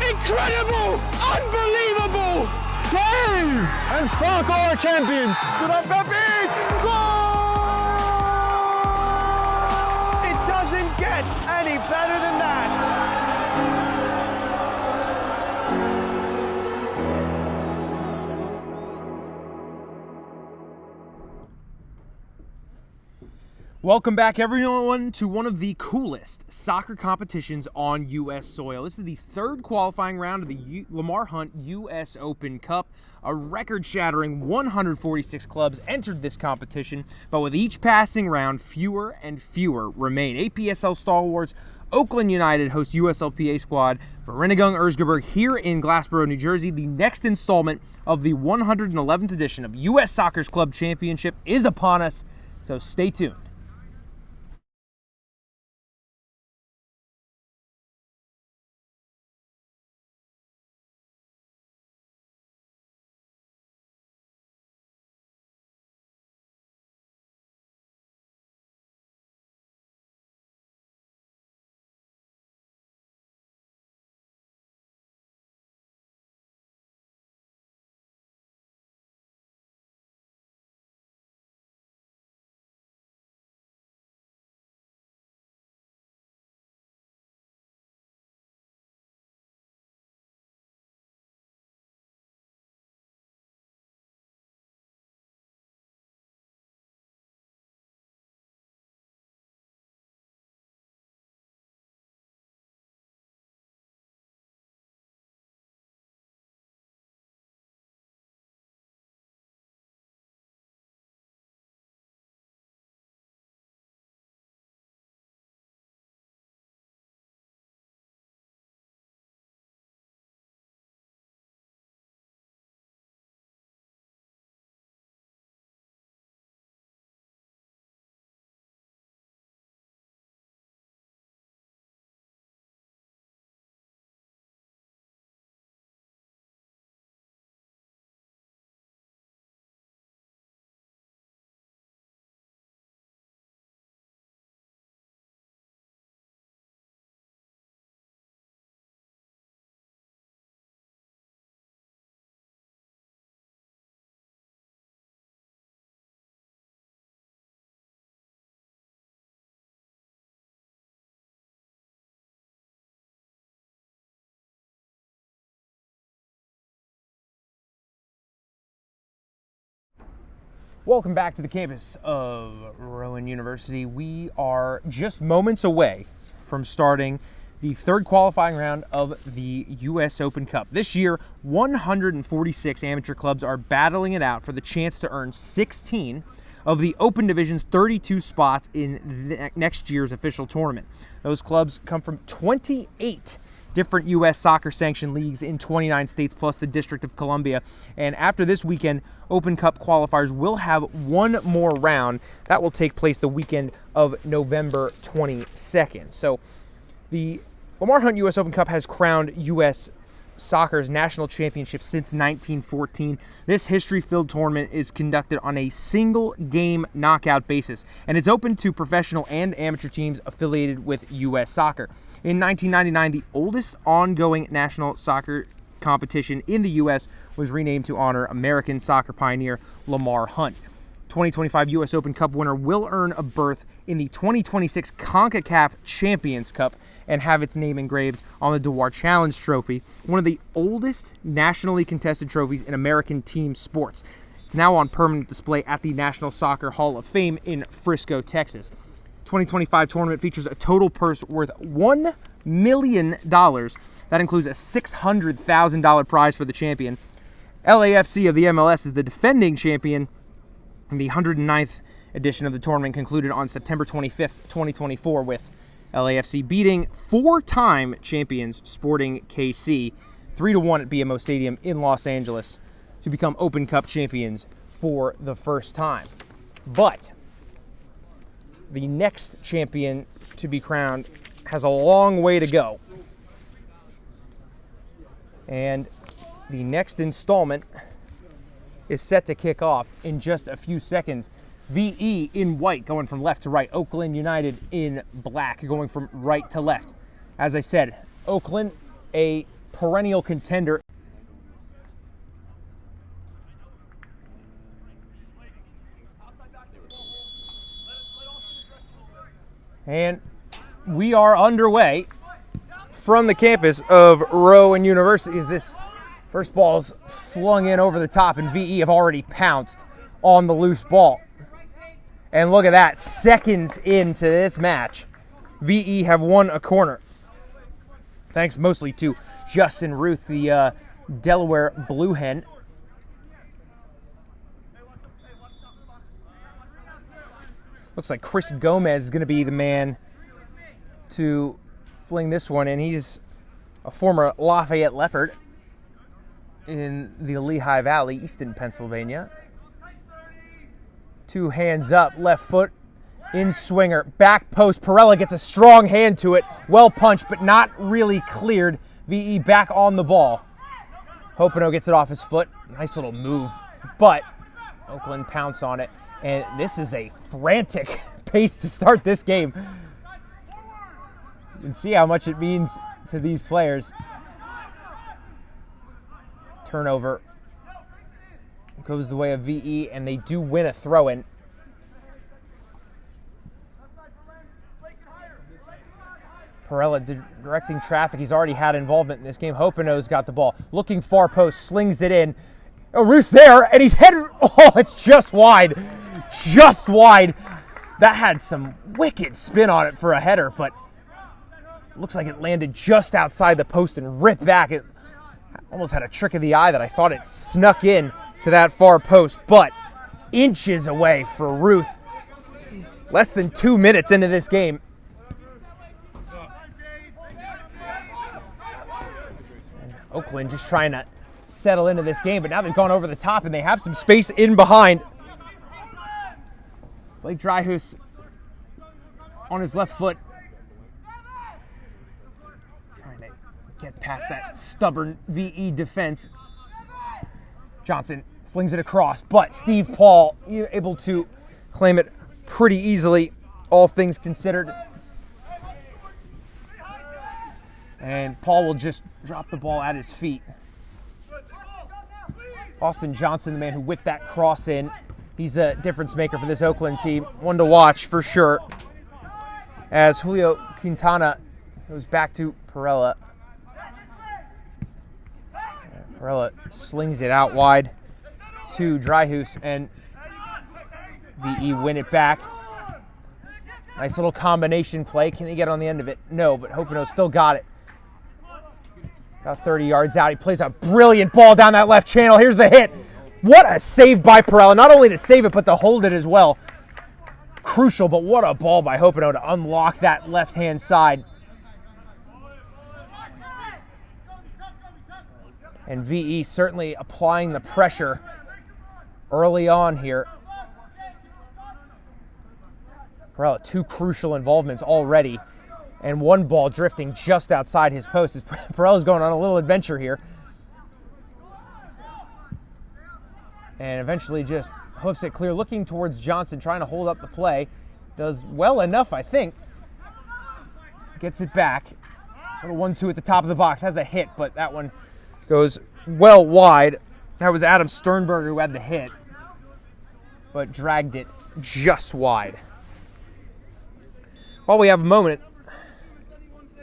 Incredible! Unbelievable! Save! And Spark are champions! Good on Pepe! Goal! It doesn't get any better than that! Welcome back, everyone, to one of the coolest soccer competitions on U.S. soil. This is the third qualifying round of the Lamar Hunt U.S. Open Cup. A record-shattering 146 clubs entered this competition, but with each passing round, fewer and fewer remain. APSL stalwarts Oaklyn United hosts USLPA squad Vereinigung Erzgebirge here in Glassboro, New Jersey. The next installment of the 111th edition of U.S. Soccer's Club Championship is upon us, so stay tuned. Welcome back to the campus of Rowan University. We are just moments away from starting the third qualifying round of the U.S. Open Cup. This year, 146 amateur clubs are battling it out for the chance to earn 16 of the Open Division's 32 spots in next year's official tournament. Those clubs come from 28 different U.S. soccer sanctioned leagues in 29 states plus the District of Columbia. And after this weekend, Open Cup qualifiers will have one more round. That will take place the weekend of November 22nd. So the Lamar Hunt U.S. Open Cup has crowned U.S. Soccer's national championship since 1914. This history-filled tournament is conducted on a single-game knockout basis, and it's open to professional and amateur teams affiliated with U.S. Soccer. In 1999, the oldest ongoing national soccer competition in the U.S. was renamed to honor American soccer pioneer Lamar Hunt. 2025 U.S. Open Cup winner will earn a berth in the 2026 CONCACAF Champions Cup and have its name engraved on the Dewar Challenge Trophy, one of the oldest nationally contested trophies in American team sports. It's now on permanent display at the National Soccer Hall of Fame in Frisco, Texas. 2025 tournament features a total purse worth $1 million. That includes a $600,000 prize for the champion. LAFC of the MLS is the defending champion. The 109th edition of the tournament concluded on September 25th, 2024, with LAFC beating four-time champions Sporting KC 3-1 at BMO Stadium in Los Angeles to become Open Cup champions for the first time. But the next champion to be crowned has a long way to go. And the next installment is set to kick off in just a few seconds. VE in white going from left to right. Oaklyn United in black going from right to left. As I said, Oaklyn, a perennial contender. And we are underway from the campus of Rowan University as this first ball is flung in over the top, and VE have already pounced on the loose ball. And look at that, seconds into this match, VE have won a corner. Thanks mostly to Justin Ruth, the Delaware Blue Hen. Looks like Chris Gomez is going to be the man to fling this one in. He's a former Lafayette Leopard in the Lehigh Valley, Easton, Pennsylvania. 2 hands up, left foot, in swinger, back post. Perella gets a strong hand to it. Well punched, but not really cleared. VE back on the ball. Hopino gets it off his foot. Nice little move, but Oaklyn pounce on it. And this is a frantic pace to start this game. You can see how much it means to these players. Turnover goes the way of VE, and they do win a throw-in. Perella directing traffic. He's already had involvement in this game. Hopino's got the ball. Looking far post, slings it in. Oh, Roos there, and he's headed. Oh, it's just wide. Just wide. That had some wicked spin on it for a header, but looks like it landed just outside the post and ripped back. It almost had a trick of the eye that I thought it snuck in to that far post, but inches away for Ruth. Less than 2 minutes into this game. And Oaklyn just trying to settle into this game, but now they've gone over the top and they have some space in behind. Blake Dryhouse on his left foot. Trying to get past that stubborn VE defense. Johnson flings it across, but Steve Paul able to claim it pretty easily, all things considered. And Paul will just drop the ball at his feet. Austin Johnson, the man who whipped that cross in. He's a difference maker for this Oaklyn team. One to watch for sure. As Julio Quintana goes back to Perella. Perella slings it out wide to Dryhouse, and VE win it back. Nice little combination play. Can he get on the end of it? No, but Hopino still got it. About 30 yards out. He plays a brilliant ball down that left channel. Here's the hit. What a save by Perella. Not only to save it, but to hold it as well. Crucial, but what a ball by Hopino to unlock that left-hand side. And VE certainly applying the pressure early on here. Perella, 2 crucial involvements already, and 1 ball drifting just outside his post. Perella's going on a little adventure here. And eventually just hoofs it clear, looking towards Johnson, trying to hold up the play. Does well enough, I think. Gets it back. Little 1-2 at the top of the box. Has a hit, but that one goes well wide. That was Adam Sternberger who had the hit, but dragged it just wide. While we have a moment,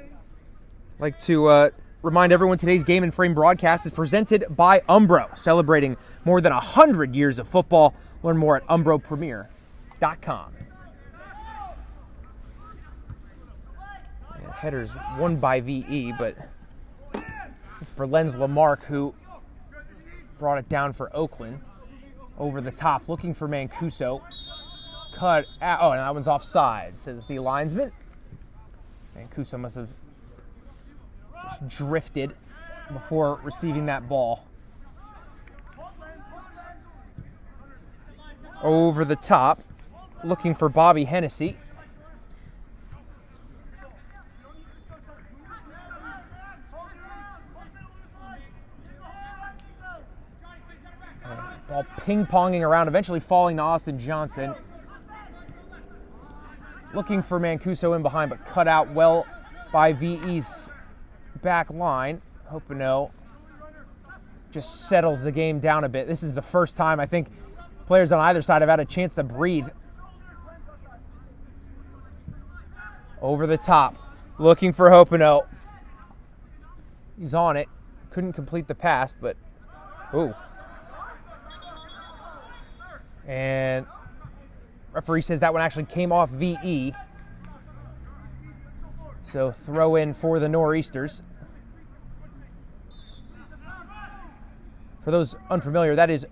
I'd like to remind everyone today's Game and Frame broadcast is presented by Umbro, celebrating more than 100 years of football. Learn more at umbropremier.com. Headers won by VE, but it's Berlenz Lamarck who brought it down for Oaklyn. Over the top, looking for Mancuso. Cut out. Oh, and that one's offside, says the linesman. Mancuso must have just drifted before receiving that ball. Over the top, looking for Bobby Hennessy. Ball ping-ponging around, eventually falling to Austin Johnson. Looking for Mancuso in behind, but cut out well by VE's back line. Hopeneau just settles the game down a bit. This is the first time I think players on either side have had a chance to breathe. Over the top, looking for Hopeneau. He's on it. Couldn't complete the pass, but ooh. And referee says that one actually came off VE. So throw in for the Nor'easters. For those unfamiliar, that is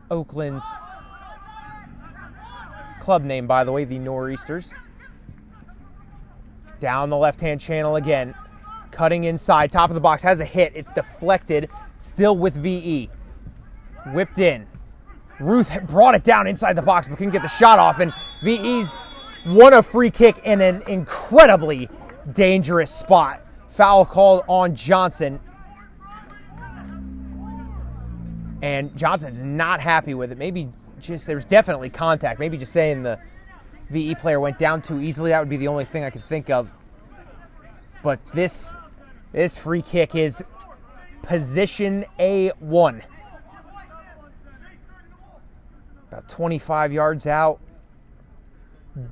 Oakland's club name, by the way, the Nor'easters. Down the left-hand channel again. Cutting inside, top of the box, has a hit. It's deflected, still with VE. Whipped in. Ruth brought it down inside the box, but couldn't get the shot off, and VE's won a free kick in an incredibly dangerous spot. Foul called on Johnson. And Johnson's not happy with it. Maybe just, there's definitely contact. Maybe just saying the VE player went down too easily. That would be the only thing I could think of. But this free kick is position A1. About 25 yards out.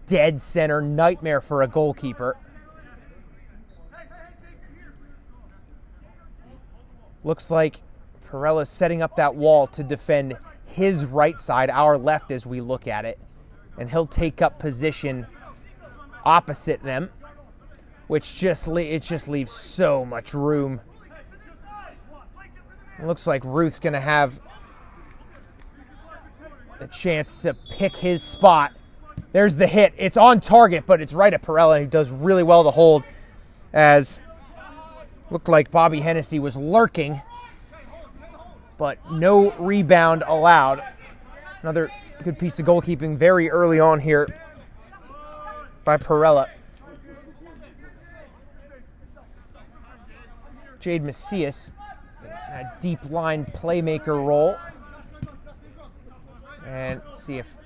Dead center, nightmare for a goalkeeper. Looks like Perella's setting up that wall to defend his right side, our left as we look at it. And he'll take up position opposite them, which just leaves so much room. It looks like Ruth's going to have a chance to pick his spot. There's the hit. It's on target, but it's right at Perella, who does really well to hold, as looked like Bobby Hennessy was lurking, but no rebound allowed. Another good piece of goalkeeping very early on here by Perella. Jade Macias, a deep line playmaker role. And see if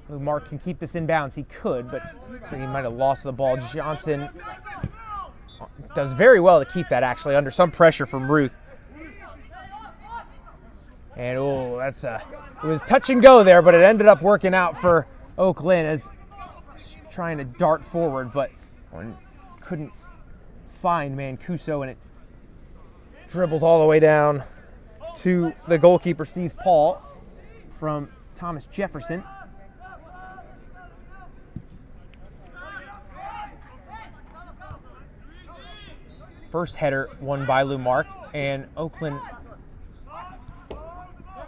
Mark can keep this in bounds. He could, but he might have lost the ball. Johnson does very well to keep that, actually, under some pressure from Ruth. And it was touch and go there, but it ended up working out for Oaklyn as trying to dart forward, but couldn't find Mancuso, and it dribbled all the way down to the goalkeeper, Steve Paul, from Thomas Jefferson. First header won by Lou Mark, and Oaklyn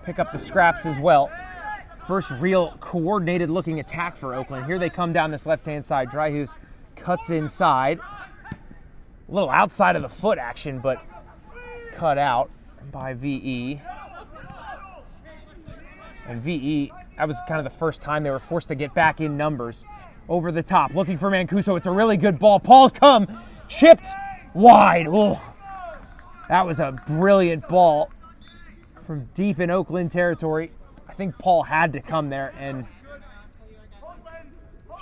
pick up the scraps as well. First real coordinated looking attack for Oaklyn. Here they come down this left-hand side. Dryhus cuts inside. A little outside of the foot action, but cut out by VE. And VE, that was kind of the first time they were forced to get back in numbers. Over the top, looking for Mancuso. It's a really good ball. Paul's come, chipped wide. Ooh. That was a brilliant ball from deep in Oaklyn territory. I think Paul had to come there and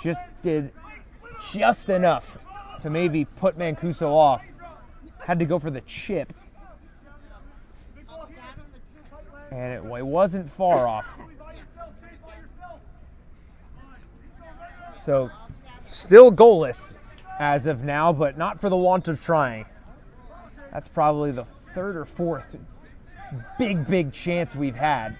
just did just enough to maybe put Mancuso off. Had to go for the chip. And it wasn't far off. So, still goalless as of now, but not for the want of trying. That's probably the third or fourth big chance we've had.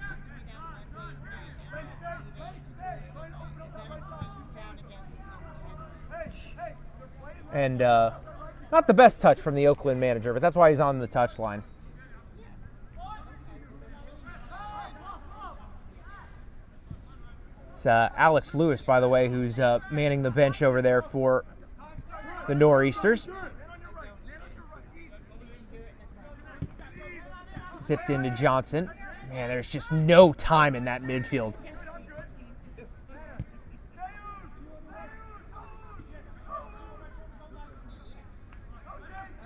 And not the best touch from the Oaklyn manager, but that's why he's on the touchline. It's Alex Lewis, by the way, who's manning the bench over there for the Nor'easters. Zipped into Johnson. Man, there's just no time in that midfield.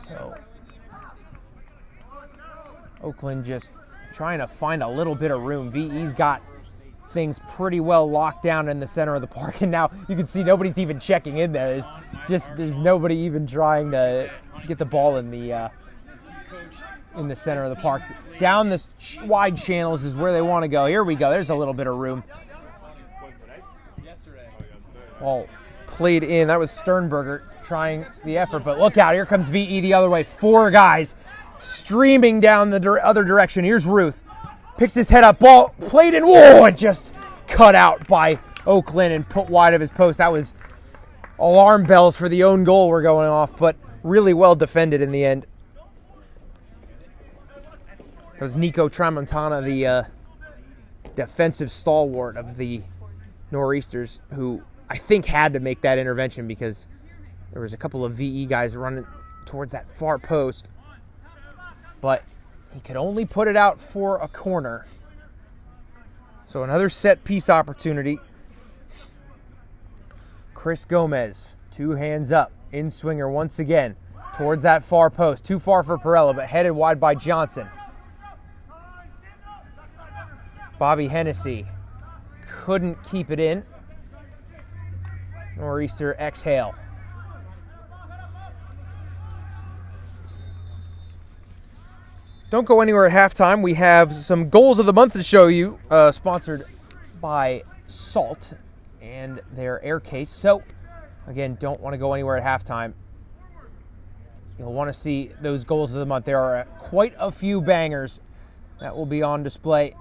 So, Oaklyn just trying to find a little bit of room. VE's got things pretty well locked down in the center of the park, and now you can see nobody's even checking in there. There's nobody even trying to get the ball in the in the center of the park. Down this wide channels is where they want to go. Here we go. There's a little bit of room. Ball played in. That was Sternberger trying the effort, but look out. Here comes VE the other way. 4 guys streaming down the other direction. Here's Ruth. Picks his head up. Ball played in. Whoa! And just cut out by Oaklyn and put wide of his post. That was alarm bells for the own goal were going off, but really well defended in the end. It was Nico Tramontana, the defensive stalwart of the Nor'easters, who I think had to make that intervention because there was a couple of VE guys running towards that far post. But he could only put it out for a corner. So another set piece opportunity. Chris Gomez, 2 hands up, in swinger once again towards that far post. Too far for Perella, but headed wide by Johnson. Bobby Hennessy couldn't keep it in. Nor'easter exhale. Don't go anywhere at halftime. We have some goals of the month to show you, sponsored by Salt and their air case. So, again, don't want to go anywhere at halftime. You'll want to see those goals of the month. There are quite a few bangers that will be on display.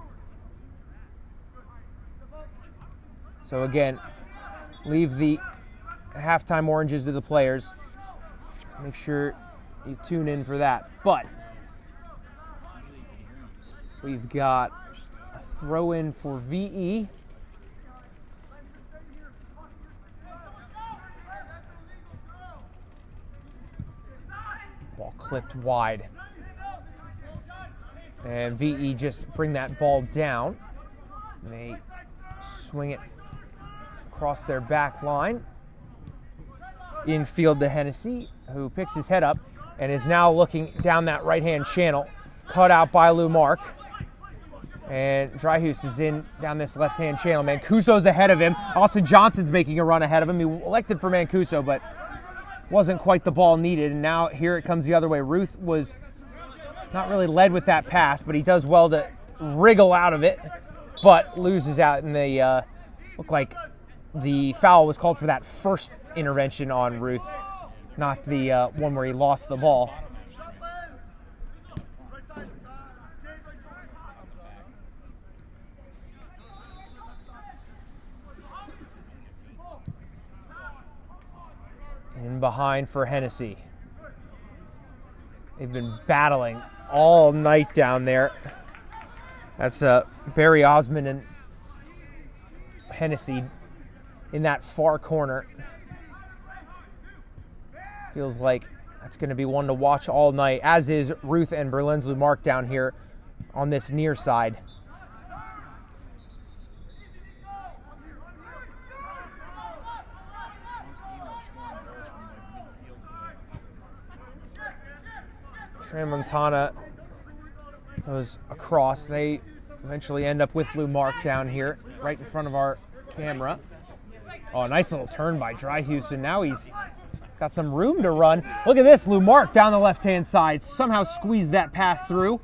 So, again, leave the halftime oranges to the players. Make sure you tune in for that. But we've got a throw in for VE. Ball clipped wide. And VE just bring that ball down. And they swing it across their back line. Infield to Hennessy, who picks his head up and is now looking down that right-hand channel. Cut out by Lou Mark. And Dryhouse is in down this left-hand channel. Mancuso's ahead of him. Austin Johnson's making a run ahead of him. He elected for Mancuso, but wasn't quite the ball needed. And now here it comes the other way. Ruth was not really led with that pass, but he does well to wriggle out of it, but loses out. And they look like the foul was called for that first intervention on Ruth, not the one where he lost the ball. In behind for Hennessy. They've been battling all night down there. That's Barry Osmond and Hennessy in that far corner. Feels like that's going to be one to watch all night, as is Ruth and Berlinsley Mark down here on this near side. Tramontana goes across. They eventually end up with Lou Mark down here, right in front of our camera. Oh, a nice little turn by Dryhouse, and now he's got some room to run. Look at this, Lou Mark down the left-hand side. Somehow squeezed that pass through.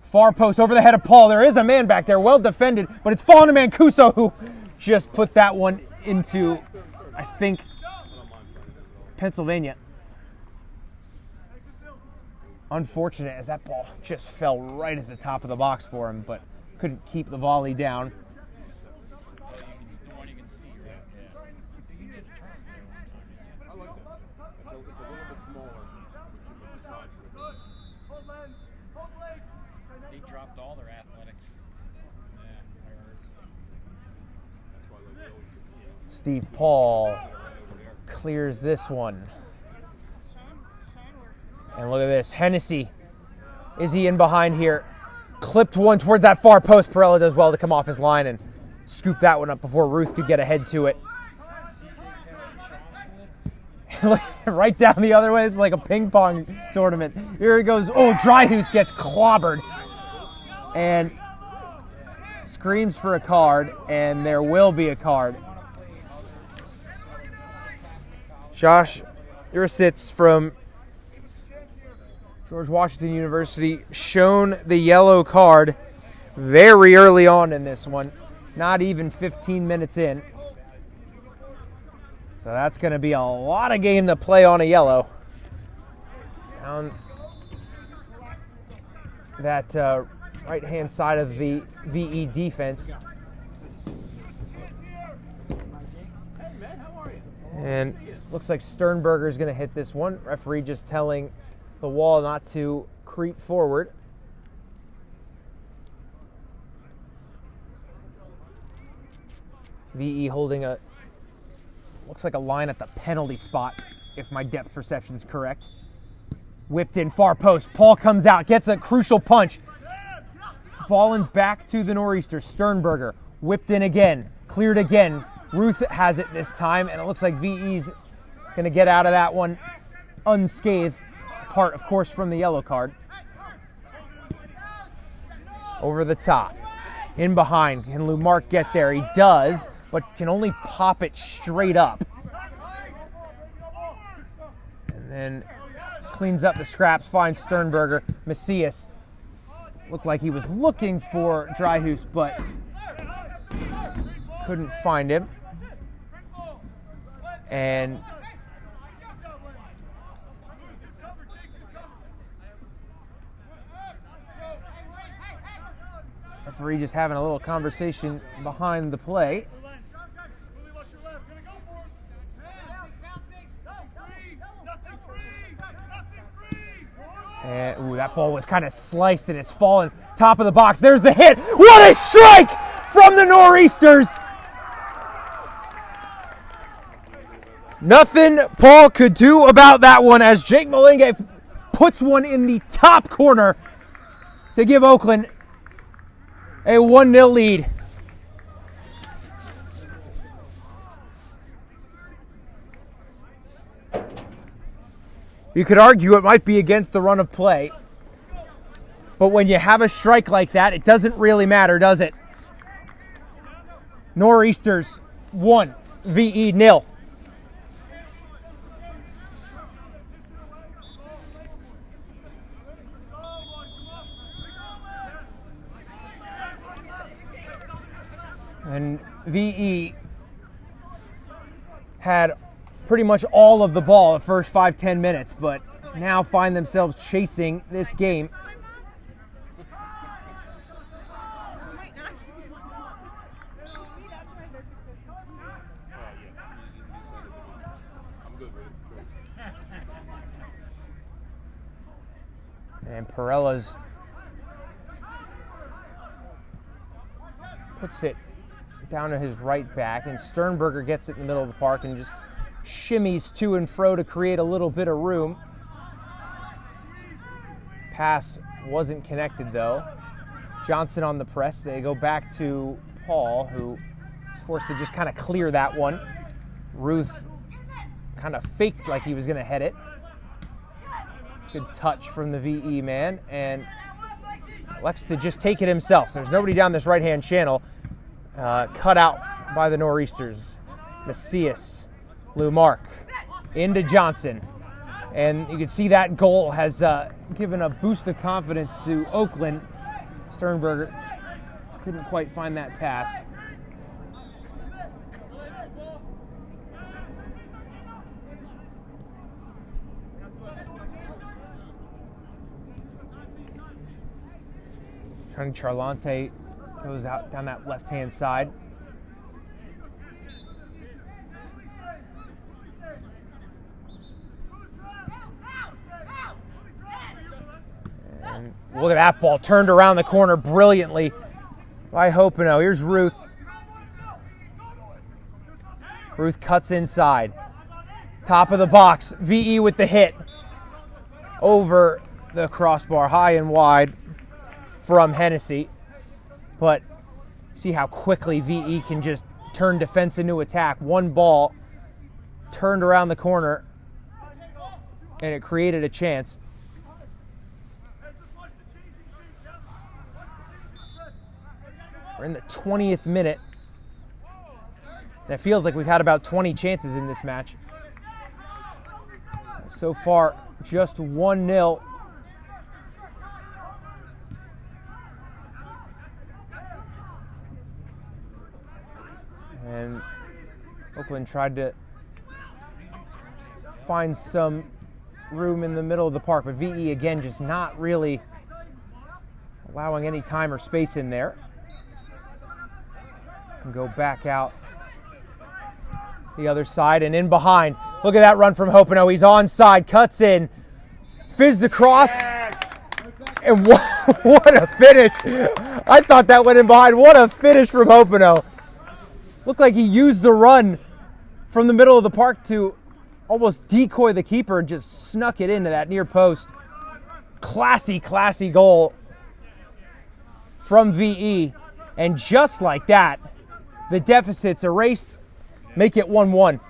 Far post over the head of Paul. There is a man back there, well defended, but it's fallen to Mancuso, who just put that one into, I think, Pennsylvania. Unfortunate, as that ball just fell right at the top of the box for him, but couldn't keep the volley down. They dropped all their athletics. Steve Paul clears this one. And look at this, Hennessy. Is he in behind here? Clipped one towards that far post. Perella does well to come off his line and scoop that one up before Ruth could get ahead to it. Right down the other way. It's like a ping pong tournament. Here it goes. Oh, Dryhouse gets clobbered and screams for a card, and there will be a card. Josh Ursitz from George Washington University shown the yellow card very early on in this one, not even 15 minutes in. So that's going to be a lot of game to play on a yellow. Down that right-hand side of the VE defense. And looks like Sternberger is going to hit this one. Referee just telling the wall not to creep forward. VE holding a, looks like a line at the penalty spot, if my depth perception is correct. Whipped in far post. Paul comes out, gets a crucial punch. Fallen back to the Nor'easter. Sternberger whipped in again, cleared again. Ruth has it this time, and it looks like VE's going to get out of that one unscathed, apart, of course, from the yellow card. Over the top. In behind. Can Lou Mark get there? He does, but can only pop it straight up. And then cleans up the scraps, finds Sternberger. Macias looked like he was looking for Dryhouse, but couldn't find him. And referee just having a little conversation behind the play. And that ball was kind of sliced and it's fallen top of the box. There's the hit. What a strike from the Nor'easters! Nothing Paul could do about that one as Jake Malinge puts one in the top corner to give Oaklyn a 1-0 lead. You could argue it might be against the run of play, but when you have a strike like that, it doesn't really matter, does it? Nor'easters 1, VE 0. And VE had pretty much all of the ball the first 5-10 minutes, but now find themselves chasing this game. And Perella's puts it down to his right back, and Sternberger gets it in the middle of the park and just shimmies to and fro to create a little bit of room. Pass wasn't connected though. Johnson on the press. They go back to Paul, who is forced to just kind of clear that one. Ruth kind of faked like he was going to head it. Good touch from the VE man, and elects to just take it himself. There's nobody down this right-hand channel. Cut out by the Nor'easters. Macias, Lou Mark, into Johnson. And you can see that goal has given a boost of confidence to Oaklyn. Sternberger couldn't quite find that pass. Tony Charlante goes out down that left-hand side. And look at that ball, turned around the corner brilliantly by Hopino. Here's Ruth. Ruth cuts inside. Top of the box, VE with the hit. Over the crossbar, high and wide from Hennessy. But see how quickly VE can just turn defense into attack. One ball turned around the corner, and it created a chance. We're in the 20th minute, and it feels like we've had about 20 chances in this match. So far, just 1-0 And Oaklyn tried to find some room in the middle of the park, but VE again just not really allowing any time or space in there. And go back out the other side and in behind. Look at that run from Hopeno. He's onside, cuts in, fizzed across, and what a finish. I thought that went in behind. What a finish from Hopeno. Looked like he used the run from the middle of the park to almost decoy the keeper and just snuck it into that near post. Classy, classy goal from VE. And just like that, the deficit's erased, make it 1-1.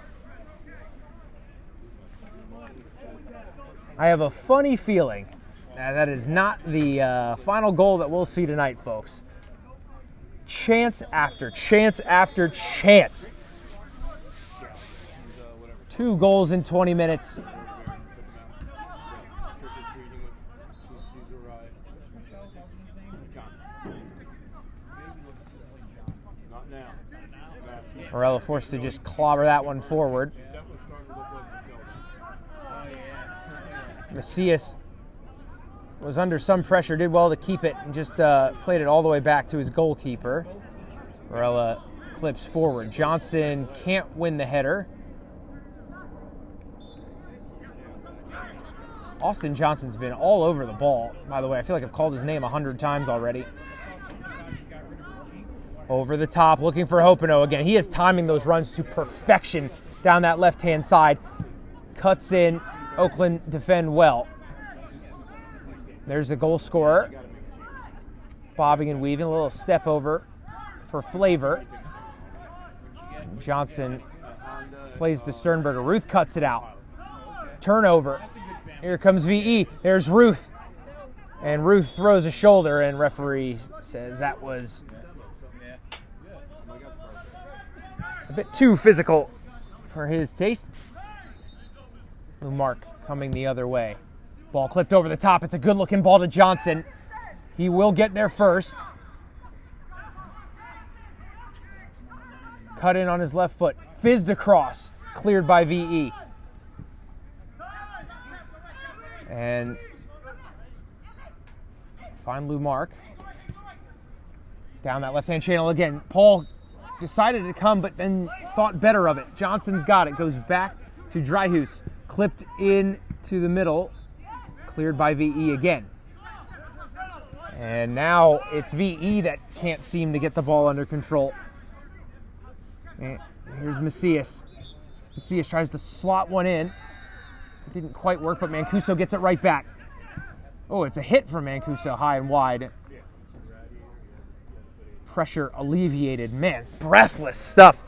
I have a funny feeling that is not the final goal that we'll see tonight, folks. Chance after chance after chance. 2 goals in 20 minutes. Morella forced to just clobber that one forward. Macias was under some pressure, did well to keep it, and just played it all the way back to his goalkeeper. Morella clips forward. Johnson can't win the header. Austin Johnson's been all over the ball, by the way. I feel like I've called his name 100 times already. Over the top, looking for Hopeno again. He is timing those runs to perfection down that left-hand side. Cuts in. Oaklyn defend well. There's a goal scorer. Bobbing and weaving. A little step over for flavor. Johnson plays to Sternberger. Ruth cuts it out. Turnover. Here comes VE. There's Ruth. And Ruth throws a shoulder, and referee says that was a bit too physical for his taste. Mark coming the other way. Ball clipped over the top. It's a good-looking ball to Johnson. He will get there first. Cut in on his left foot. Fizzed across. Cleared by VE. And find Lou Mark. Down that left-hand channel again. Paul decided to come, but then thought better of it. Johnson's got it. Goes back to Dryhouse. Clipped in to the middle. Cleared by VE again. And now it's VE that can't seem to get the ball under control. And here's Macias. Macias tries to slot one in. It didn't quite work, but Mancuso gets it right back. Oh, it's a hit from Mancuso, high and wide. Pressure alleviated. Man, breathless stuff.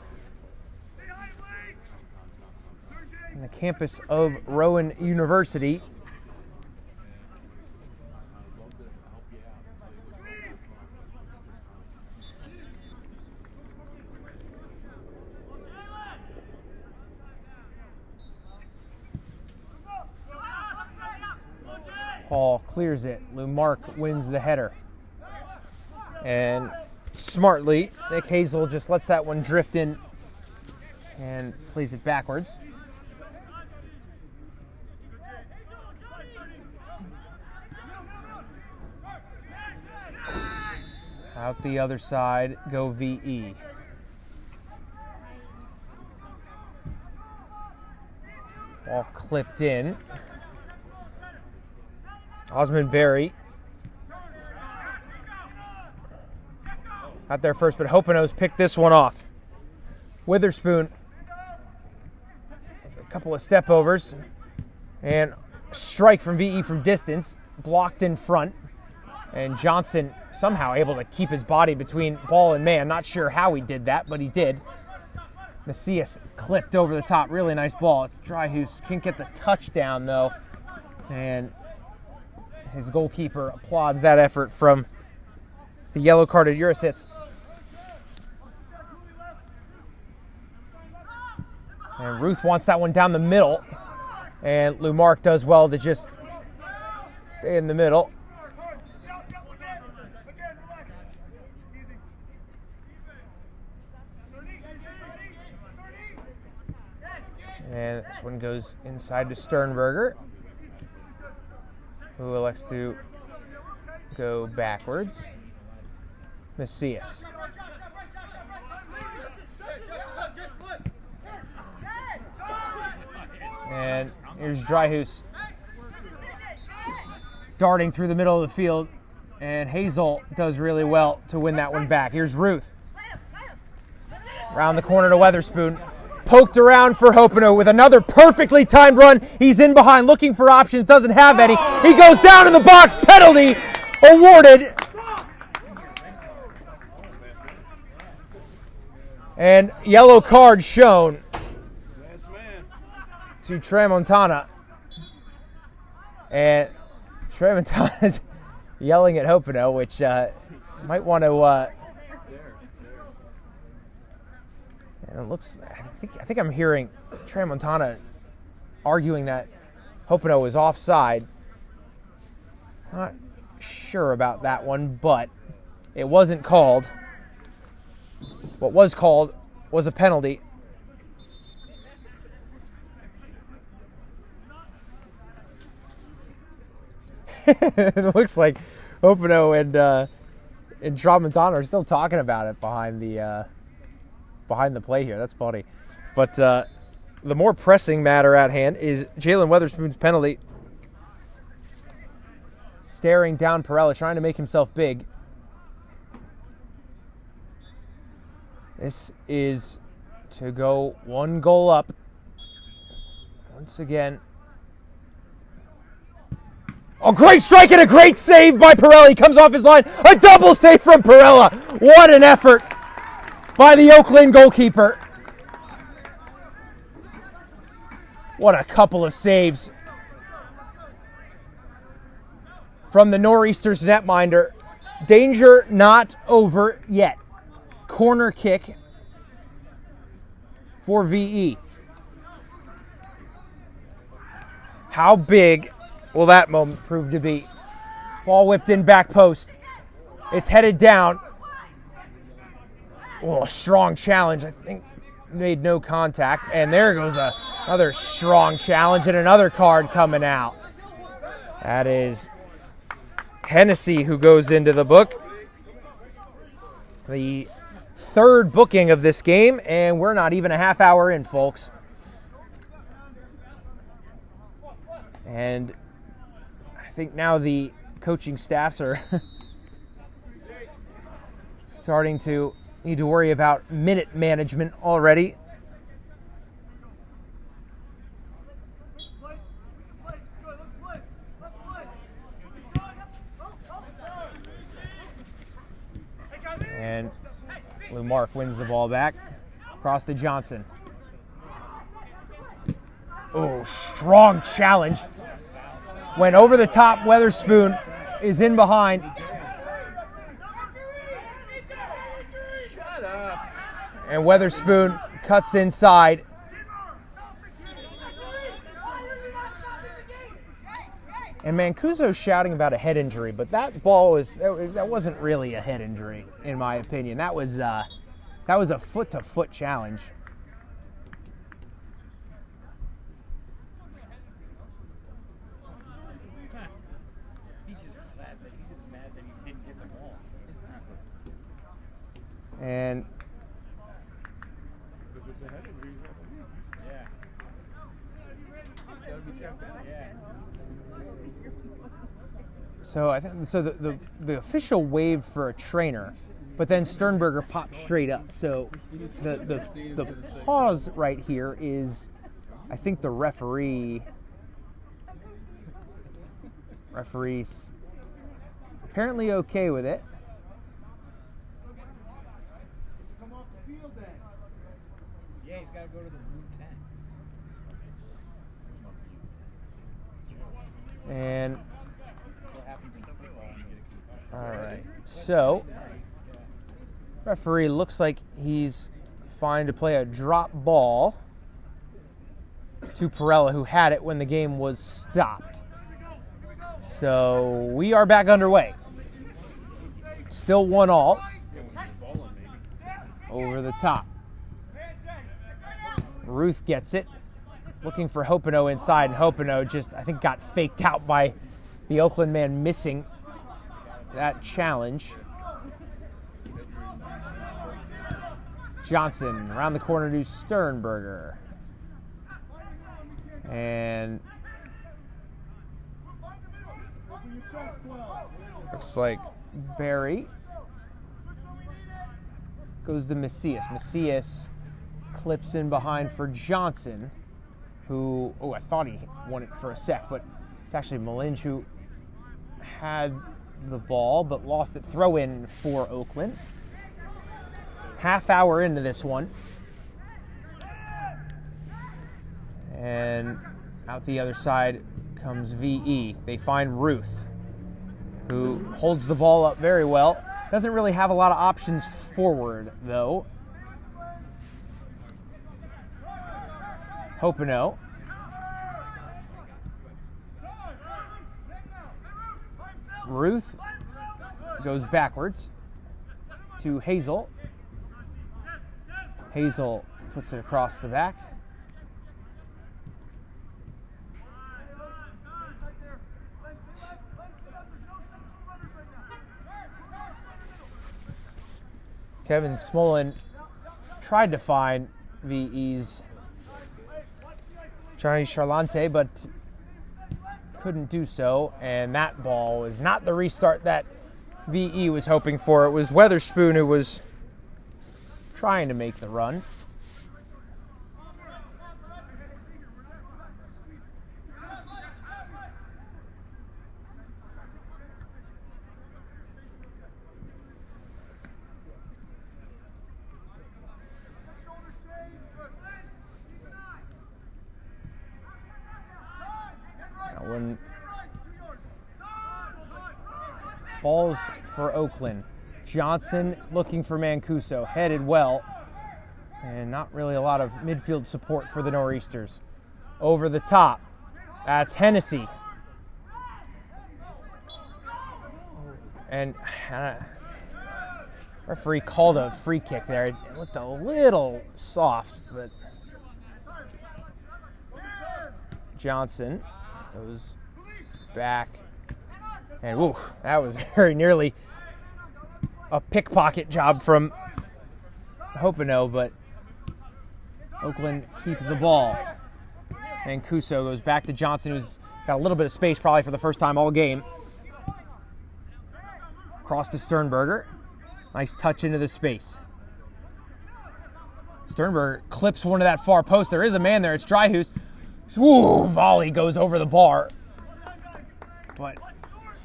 In the campus of Rowan University. Paul clears it. Lou Mark wins the header. And smartly, Nick Hazel just lets that one drift in and plays it backwards. Out the other side, go VE. Ball clipped in. Osmond Berry out there first, but Hopeno's picked this one off. Witherspoon, a couple of step overs, and strike from VE from distance, blocked in front, and Johnson somehow able to keep his body between ball and man. Not sure how he did that, but he did. Macias clipped over the top, really nice ball. It's Dryhouse, can't get the touchdown though, and his goalkeeper applauds that effort from the yellow-carded Urasits. And Ruth wants that one down the middle. And Lou Mark does well to just stay in the middle. And this one goes inside to Sternberger, who elects to go backwards. Macias. And here's Dryhouse darting through the middle of the field. And Hazel does really well to win that one back. Here's Ruth. Around the corner to Weatherspoon. Poked around for Hopino with another perfectly timed run. He's in behind, looking for options, doesn't have any. He goes down in the box, penalty awarded. And yellow card shown to Tramontana. And Tramontana's yelling at Hopino, which might want to... and it looks... I think I'm hearing Tramontana arguing that Hopino was offside. Not sure about that one, but it wasn't called. What was called was a penalty. It looks like Hopino and Tramontana are still talking about it behind the play here. That's funny. But the more pressing matter at hand is Jalen Weatherspoon's penalty. Staring down Perella, trying to make himself big. This is to go 1 goal up. Once again. A great strike and a great save by Perella. He comes off his line. A double save from Perella. What an effort by the Oaklyn goalkeeper. What a couple of saves from the Nor'easters netminder. Danger not over yet. Corner kick for VE. How big will that moment prove to be? Ball whipped in back post. It's headed down. Oh, a strong challenge. I think made no contact. And there goes another strong challenge and another card coming out. That is Hennessy who goes into the book. The third booking of this game, and we're not even a half hour in, folks. And I think now the coaching staffs are starting to need to worry about minute management already. And Lou Mark wins the ball back. Across to Johnson. Oh, strong challenge. Went over the top. Weatherspoon is in behind. And Weatherspoon cuts inside. And Mancuso's shouting about a head injury, but that wasn't really a head injury, in my opinion. That was a foot-to-foot challenge. He's just mad that he didn't get the ball. And so I think the official waved for a trainer, but then Sternberger popped straight up. So the pause right here is, I think the referee's apparently okay with it. Yeah, he's got to go to the blue tent. And What happens in football when you get a keeper? all right, so referee looks like he's fine to play a drop ball to Perella, who had it when the game was stopped. So we are back underway. Still 1-1. Over the top. Ruth gets it. looking for Hopino inside, and Hopino just, I think, got faked out by the Oaklyn man missing that challenge. Johnson around the corner to Sternberger. And looks like Barry goes to Macias. Macias clips in behind for Johnson, who, I thought he won it for a sec, but it's actually Malinge who had the ball but lost it. Throw in for Oaklyn. Half hour into this one. And out the other side comes VE. They find Ruth, who holds the ball up very well. Doesn't really have a lot of options forward, though. Hopino. Ruth goes backwards to Hazel. Hazel puts it across the back. Kevin Smolin tried to find VE's Johnny Charlante, but couldn't do so. And that ball was not the restart that VE was hoping for. It was Weatherspoon who was trying to make the run. When falls for Oaklyn. Johnson looking for Mancuso, headed well, and not really a lot of midfield support for the Nor'easters. Over the top, that's Hennessy. And referee called a free kick there. It looked a little soft, but Johnson goes back, and woo, that was very nearly a pickpocket job from Hopino, but Oaklyn keep the ball. And Mancuso goes back to Johnson, who's got a little bit of space probably for the first time all game. Cross to Sternberger. Nice touch into the space. Sternberger clips one to that far post. There is a man there. It's Dryhouse. Woo, volley goes over the bar. But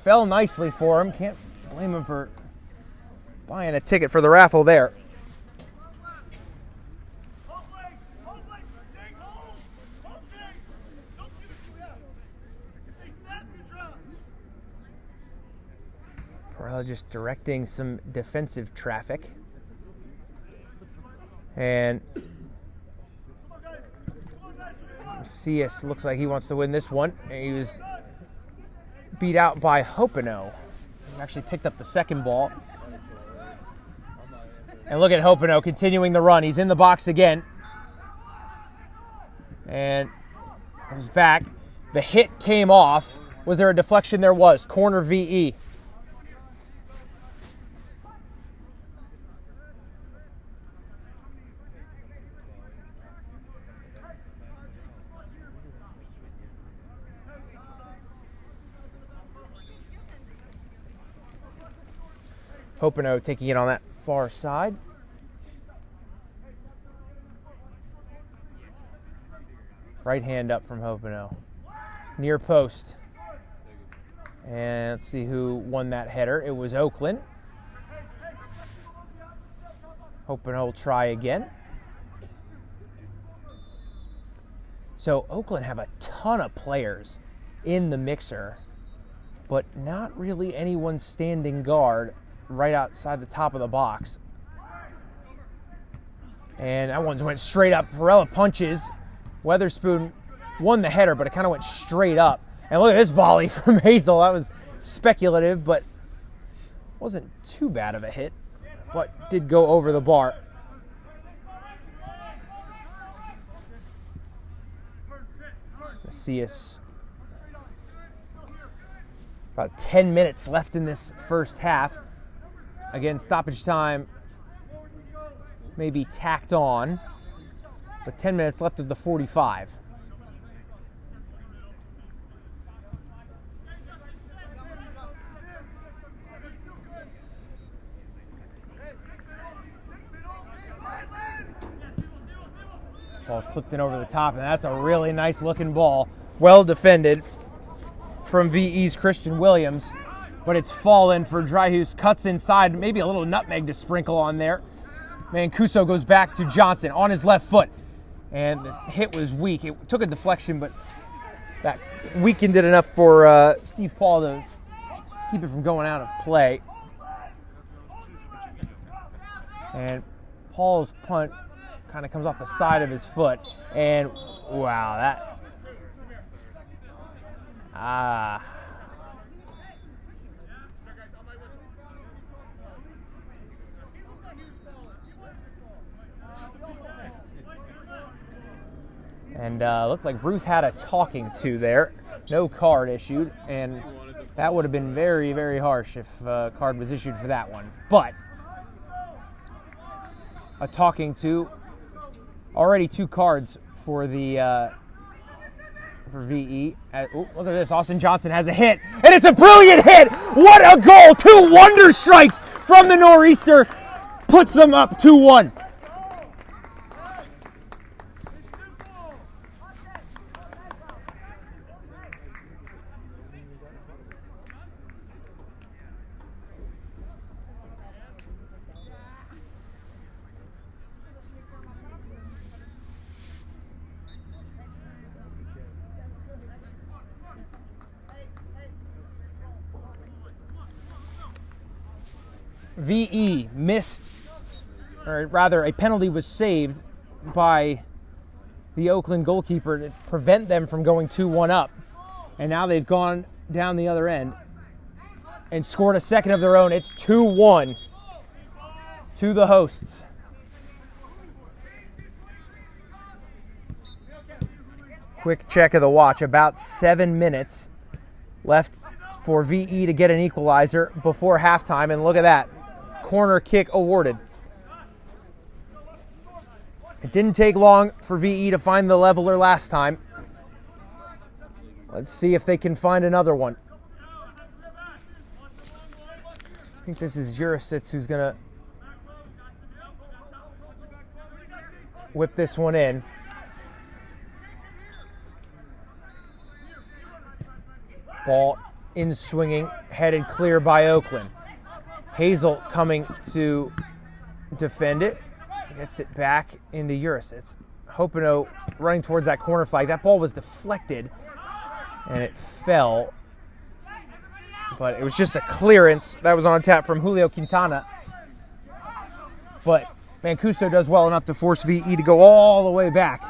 fell nicely for him. Can't blame him for buying a ticket for the raffle there. Perella just directing some defensive traffic. And CS looks like he wants to win this one. He was beat out by Hopino. He actually picked up the second ball. And look at Hopino continuing the run. He's in the box again. And comes back. The hit came off. Was there a deflection? There was. Corner VE. Hopino taking it on that far side. Right hand up from Hopino. Near post. And let's see who won that header. It was Oaklyn. Hopino will try again. So Oaklyn have a ton of players in the mixer, but not really anyone standing guard right outside the top of the box. And that one went straight up. Perella punches. Weatherspoon won the header, but it kind of went straight up. And look at this volley from Hazel. That was speculative, but wasn't too bad of a hit, but did go over the bar. See us. About 10 minutes left in this first half. Again, stoppage time may be tacked on, but 10 minutes left of the 45. Ball's clipped in over the top, and that's a really nice looking ball. Well defended from VE's Christian Williams, but it's fallen for Dryhus. Cuts inside, maybe a little nutmeg to sprinkle on there. Mancuso goes back to Johnson on his left foot, and the hit was weak. It took a deflection, but that weakened it enough for Steve Paul to keep it from going out of play. And Paul's punt kind of comes off the side of his foot, and wow, that and looked like Ruth had a talking to there. No card issued, and that would have been very, very harsh if a card was issued for that one. But a talking to, already 2 cards for the for VE. Look at this, Austin Johnson has a hit, and it's a brilliant hit! What a goal! 2 wonder strikes from the Nor'easter, puts them up 2-1. VE missed, or rather a penalty was saved by the Oaklyn goalkeeper to prevent them from going 2-1 up. And now they've gone down the other end and scored a second of their own. It's 2-1 to the hosts. Quick check of the watch, about 7 minutes left for VE to get an equalizer before halftime, and look at that. Corner kick awarded. It didn't take long for VE to find the leveler last time. Let's see if they can find another one. I think this is Jurisic who's going to whip this one in. Ball in swinging, headed clear by Oaklyn. Hazel coming to defend it. Gets it back into Jurisic. Hopino running towards that corner flag. That ball was deflected and it fell. But it was just a clearance that was on tap from Julio Quintana. But Mancuso does well enough to force VE to go all the way back.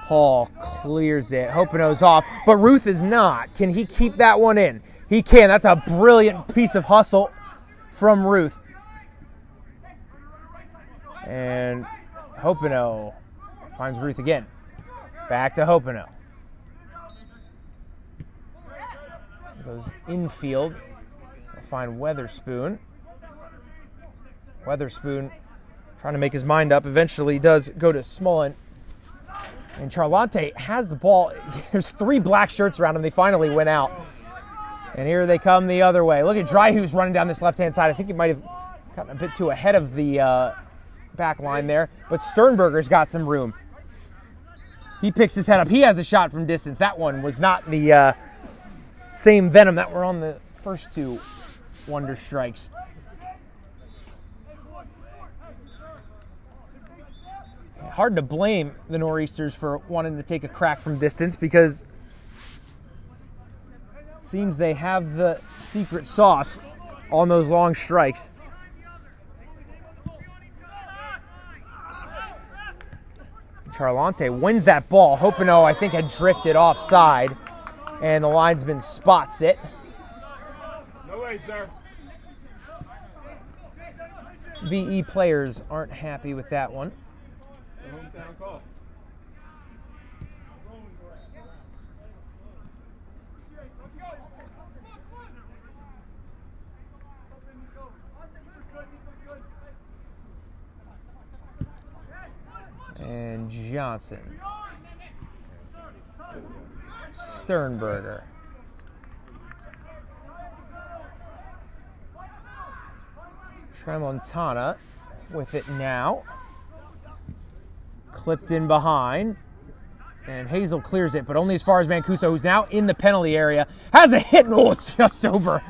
Paul clears it. Hopino's off, but Ruth is not. Can he keep that one in? He can. That's a brilliant piece of hustle from Ruth. And Hopino finds Ruth again. Back to Hopino. Goes infield. We'll find Weatherspoon. Weatherspoon trying to make his mind up. Eventually does go to Smullen. And Charlante has the ball. There's 3 black shirts around him. They finally went out. And here they come the other way. Look at Dryhus running down this left-hand side. I think he might have gotten a bit too ahead of the back line there. But Sternberger's got some room. He picks his head up. He has a shot from distance. That one was not the same venom that were on the first 2 wonder strikes. Hard to blame the Nor'easters for wanting to take a crack from distance because it seems they have the secret sauce on those long strikes. Charlante wins that ball. Hopino, I think, had drifted offside, and the linesman spots it. No way, sir. VE players aren't happy with that one. The hometown call. And Johnson. Sternberger. Tramontana with it now. Clipped in behind. And Hazel clears it, but only as far as Mancuso, who's now in the penalty area. Has a hit, and oh, it's just over.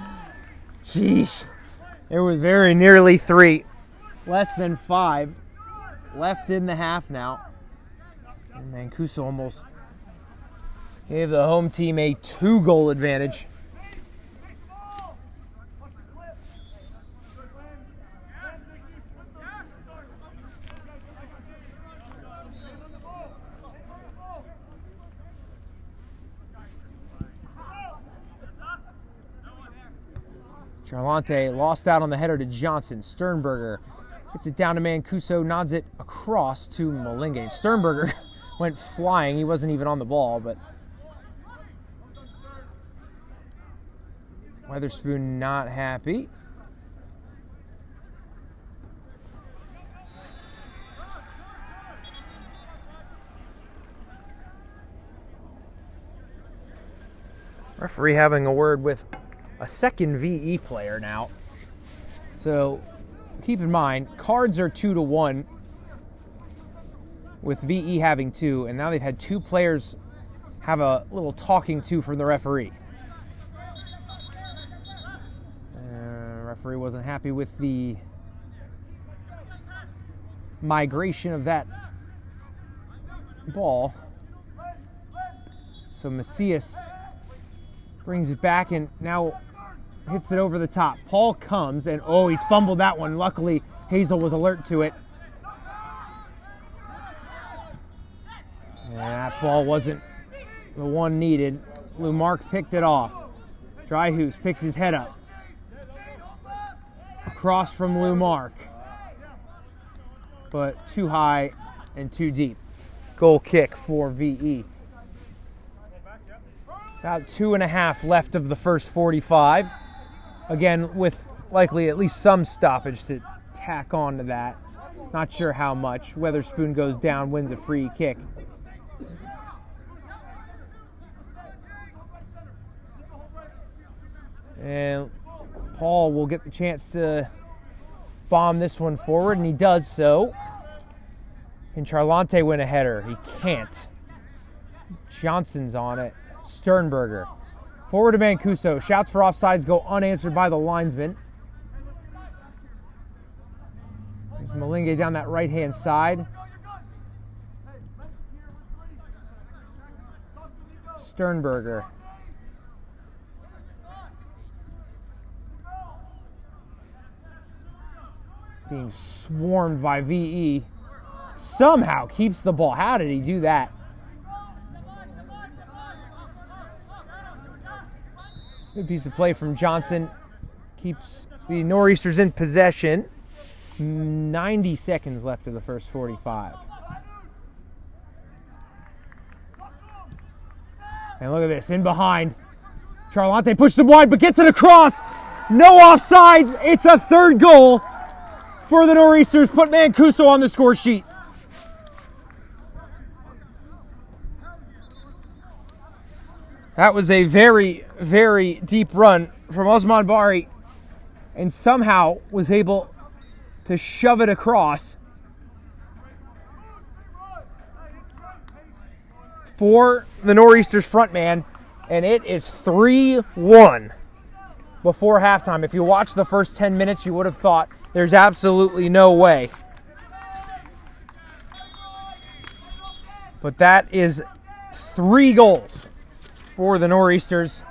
Jeez. It was very nearly 3. Less than 5. Left in the half now. And Mancuso almost gave the home team a 2-goal advantage. Charlante lost out on the header to Johnson. Sternberger gets it down to Mancuso, nods it across to Malinge. Sternberger went flying. He wasn't even on the ball, but Weatherspoon not happy. Referee having a word with a second VE player now. So keep in mind, cards are 2-1 with VE having 2, and now they've had 2 players have a little talking to from the referee. Referee wasn't happy with the migration of that ball. So Macias brings it back and now hits it over the top. Paul comes and oh, he's fumbled that one. Luckily, Hazel was alert to it. And that ball wasn't the one needed. Lumark picked it off. Dryhouse picks his head up. Cross from Lumark. But too high and too deep. Goal kick for VE. About 2.5 left of the first 45. Again, with likely at least some stoppage to tack on to that. Not sure how much. Weatherspoon goes down, wins a free kick. And Paul will get the chance to bomb this one forward, and he does so. Can Charlante win a header? He can't. Johnson's on it. Sternberger. Forward to Mancuso. Shouts for offsides go unanswered by the linesman. There's Malinge down that right-hand side. Sternberger. Being swarmed by VE. Somehow keeps the ball. How did he do that? Good piece of play from Johnson. Keeps the Nor'easters in possession. 90 seconds left of the first 45. And look at this, in behind. Charlante pushes him wide, but gets it across. No offsides. It's a 3rd goal for the Nor'easters. Put Mancuso on the score sheet. That was a very, very deep run from Osman Bari and somehow was able to shove it across for the Nor'easters front man, and it is 3-1 before halftime. If you watched the first 10 minutes, you would have thought there's absolutely no way. But that is 3 goals for the Nor'easters.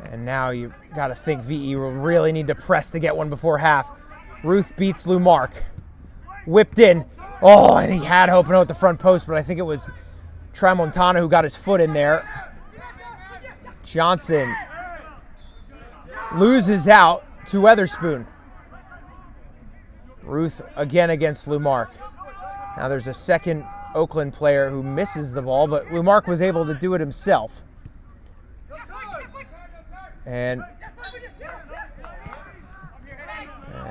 And now you got to think VE will really need to press to get one before half. Ruth beats Lumark. Whipped in. Oh, and he had open out the front post, but I think it was Tramontana who got his foot in there. Johnson loses out to Weatherspoon. Ruth again against Lumark. Now there's a second Oaklyn player who misses the ball, but Lumark was able to do it himself.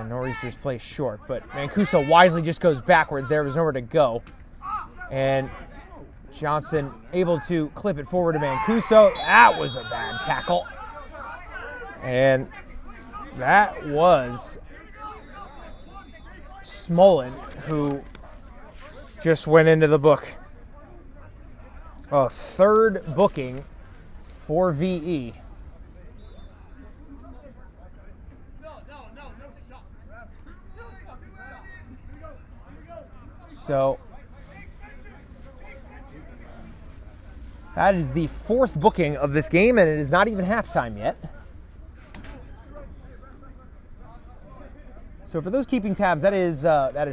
And Nor'easter's plays short, but Mancuso wisely just goes backwards. There was nowhere to go. And Johnson able to clip it forward to Mancuso. That was a bad tackle. And that was Smolin, who just went into the book. A third booking for VE. So that is the fourth booking of this game, and it is not even halftime yet. So for those keeping tabs, that is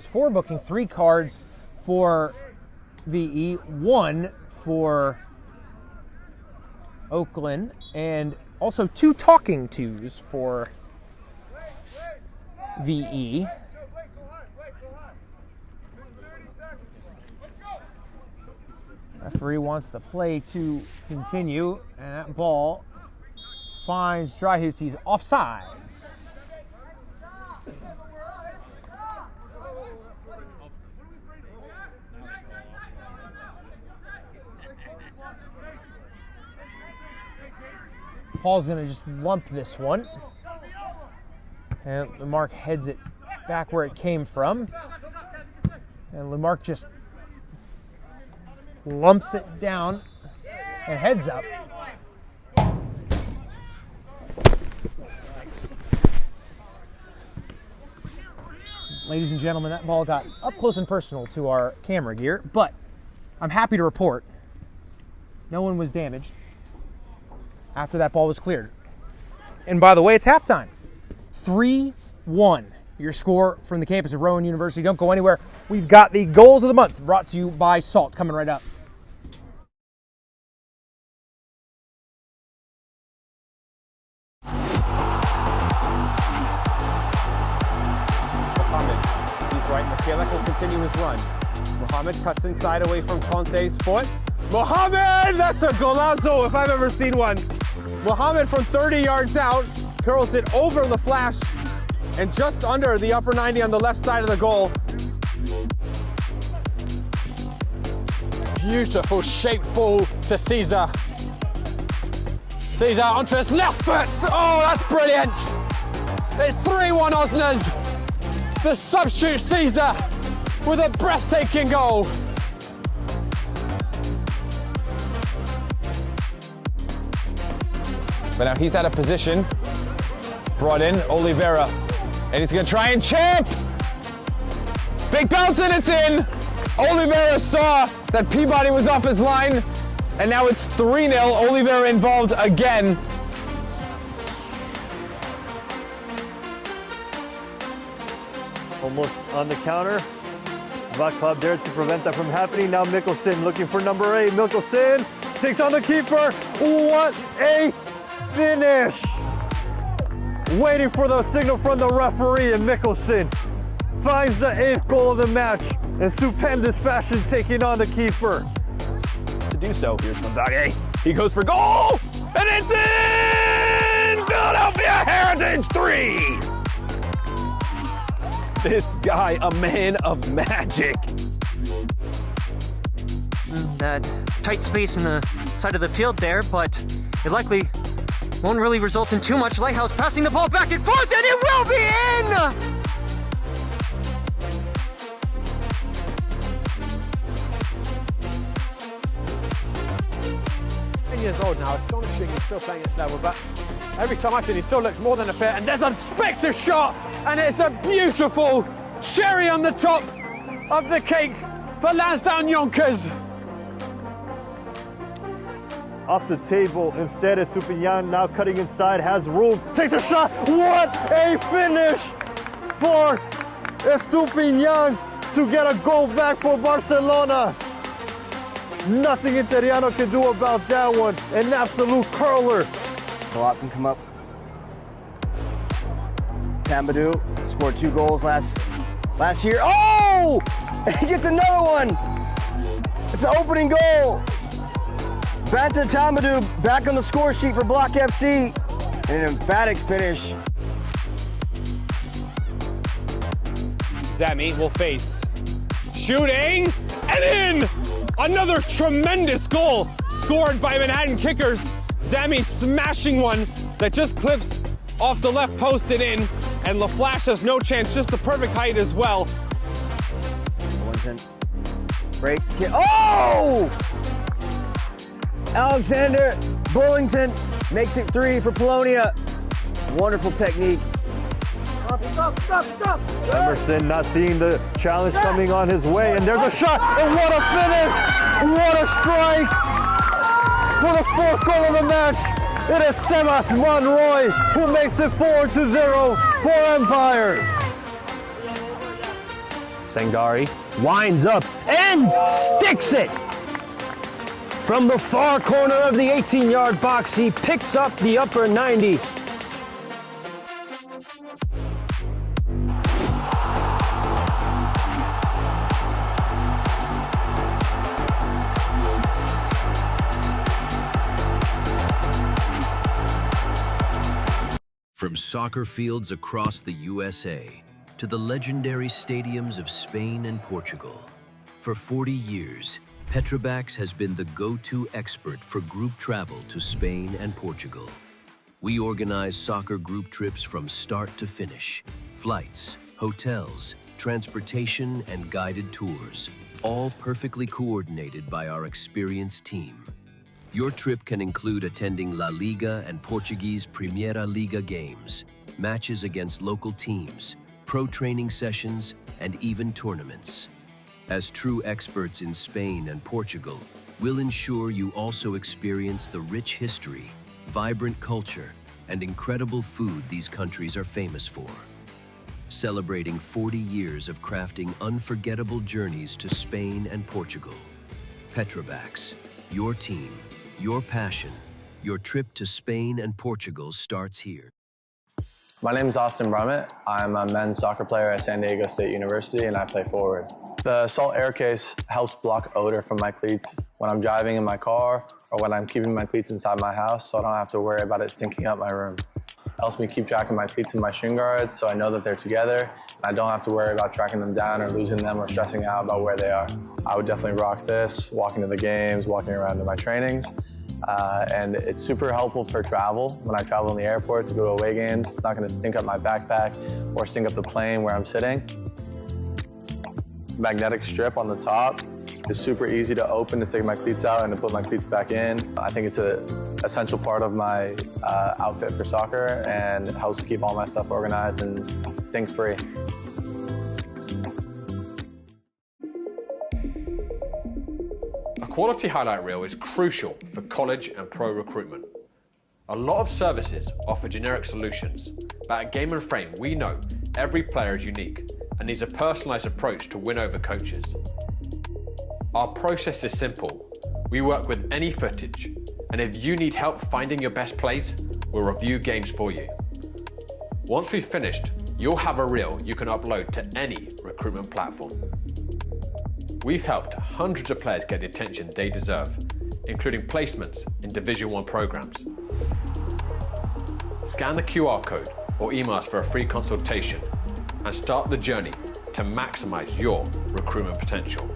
4 bookings, 3 cards for VE, 1 for Oaklyn, and also 2 talking twos for VE. Referee wants the play to continue, and that ball finds Dryhouse. He's offsides. Paul's going to just lump this one. And Lamarck heads it back where it came from. And Lamarck just lumps it down and heads up. Ladies and gentlemen, that ball got up close and personal to our camera gear, but I'm happy to report no one was damaged after that ball was cleared. And by the way, it's halftime. 3-1, your score from the campus of Rowan University. Don't go anywhere. We've got the goals of the month brought to you by Salt coming right up. He's right, Michaelek will continue his run. Mohamed cuts inside away from Conte's foot. Mohamed! That's a golazo if I've ever seen one. Mohamed from 30 yards out curls it over the flash and just under the upper 90 on the left side of the goal. Beautiful shaped ball to Caesar. Caesar onto his left foot. Oh, that's brilliant. It's 3-1 Osners. The substitute Caesar with a breathtaking goal. But now he's out of position. Brought in Oliveira. And he's going to try and chip. Big bounce and it's in. Oliveira saw that Peabody was off his line. And now it's 3-0. Oliveira involved again. Almost on the counter. Bot Club there to prevent that from happening. Now Mikkelsen looking for number 8. Mikkelsen takes on the keeper. What a finish! Waiting for the signal from the referee, and Mikkelsen finds the 8th goal of the match. And stupendous fashion taking on the keeper. To do so, here's Gonzaga. He goes for goal, and it's in! Philadelphia Heritage 3! This guy, a man of magic. That tight space in the side of the field there, but it likely won't really result in too much. Lighthouse passing the ball back and forth, and it will be in! 10 years old now, astonishing he's still playing at this level, but every time I see him, he still looks more than a fit, and there's a spectre shot, and it's a beautiful cherry on the top of the cake for Lansdowne Yonkers. Off the table, instead Estupinian now cutting inside, has room, takes a shot. What a finish for Estupinian to get a goal back for Barcelona. Nothing Interiano can do about that one. An absolute curler. A lot can come up. Tambadou scored 2 goals last year. Oh! He gets another one. It's an opening goal. Banta Tambadou back on the score sheet for Block FC. And an emphatic finish. Zami will face. Shooting and in! Another tremendous goal scored by Manhattan Kickers. Zami smashing one that just clips off the left post and in. And LaFlash has no chance, just the perfect height as well. Break kick. Oh! Alexander Bullington makes it 3 for Polonia. Wonderful technique. Emerson not seeing the challenge coming on his way, and there's a shot, and what a finish! What a strike! For the 4th goal of the match, it is Semas Monroy who makes it 4-0 for Empire. Sangari winds up and sticks it. From the far corner of the 18-yard box, he picks up the upper 90. From soccer fields across the USA to the legendary stadiums of Spain and Portugal, for 40 years, Petrobax has been the go-to expert for group travel to Spain and Portugal. We organize soccer group trips from start to finish, flights, hotels, transportation, and guided tours, all perfectly coordinated by our experienced team. Your trip can include attending La Liga and Portuguese Primeira Liga games, matches against local teams, pro training sessions, and even tournaments. As true experts in Spain and Portugal, we'll ensure you also experience the rich history, vibrant culture, and incredible food these countries are famous for. Celebrating 40 years of crafting unforgettable journeys to Spain and Portugal. Petrobax, your team, your passion, your trip to Spain and Portugal starts here. My name is Austin Brummett. I'm a men's soccer player at San Diego State University, and I play forward. The Salt Air Case helps block odor from my cleats when I'm driving in my car or when I'm keeping my cleats inside my house, so I don't have to worry about it stinking up my room. It helps me keep track of my cleats and my shin guards, so I know that they're together, and I don't have to worry about tracking them down or losing them or stressing out about where they are. I would definitely rock this, walking to the games, walking around to my trainings. And it's super helpful for travel. When I travel in the airport to go to away games, it's not going to stink up my backpack or stink up the plane where I'm sitting. Magnetic strip on the top is super easy to open to take my cleats out and to put my cleats back in. I think it's an essential part of my outfit for soccer, and it helps keep all my stuff organized and stink-free. A quality highlight reel is crucial for college and pro recruitment. A lot of services offer generic solutions, but at Game & Frame we know every player is unique and needs a personalised approach to win over coaches. Our process is simple. We work with any footage, and if you need help finding your best plays, we'll review games for you. Once we've finished, you'll have a reel you can upload to any recruitment platform. We've helped hundreds of players get the attention they deserve, including placements in Division 1 programs. Scan the QR code or email us for a free consultation and start the journey to maximize your recruitment potential.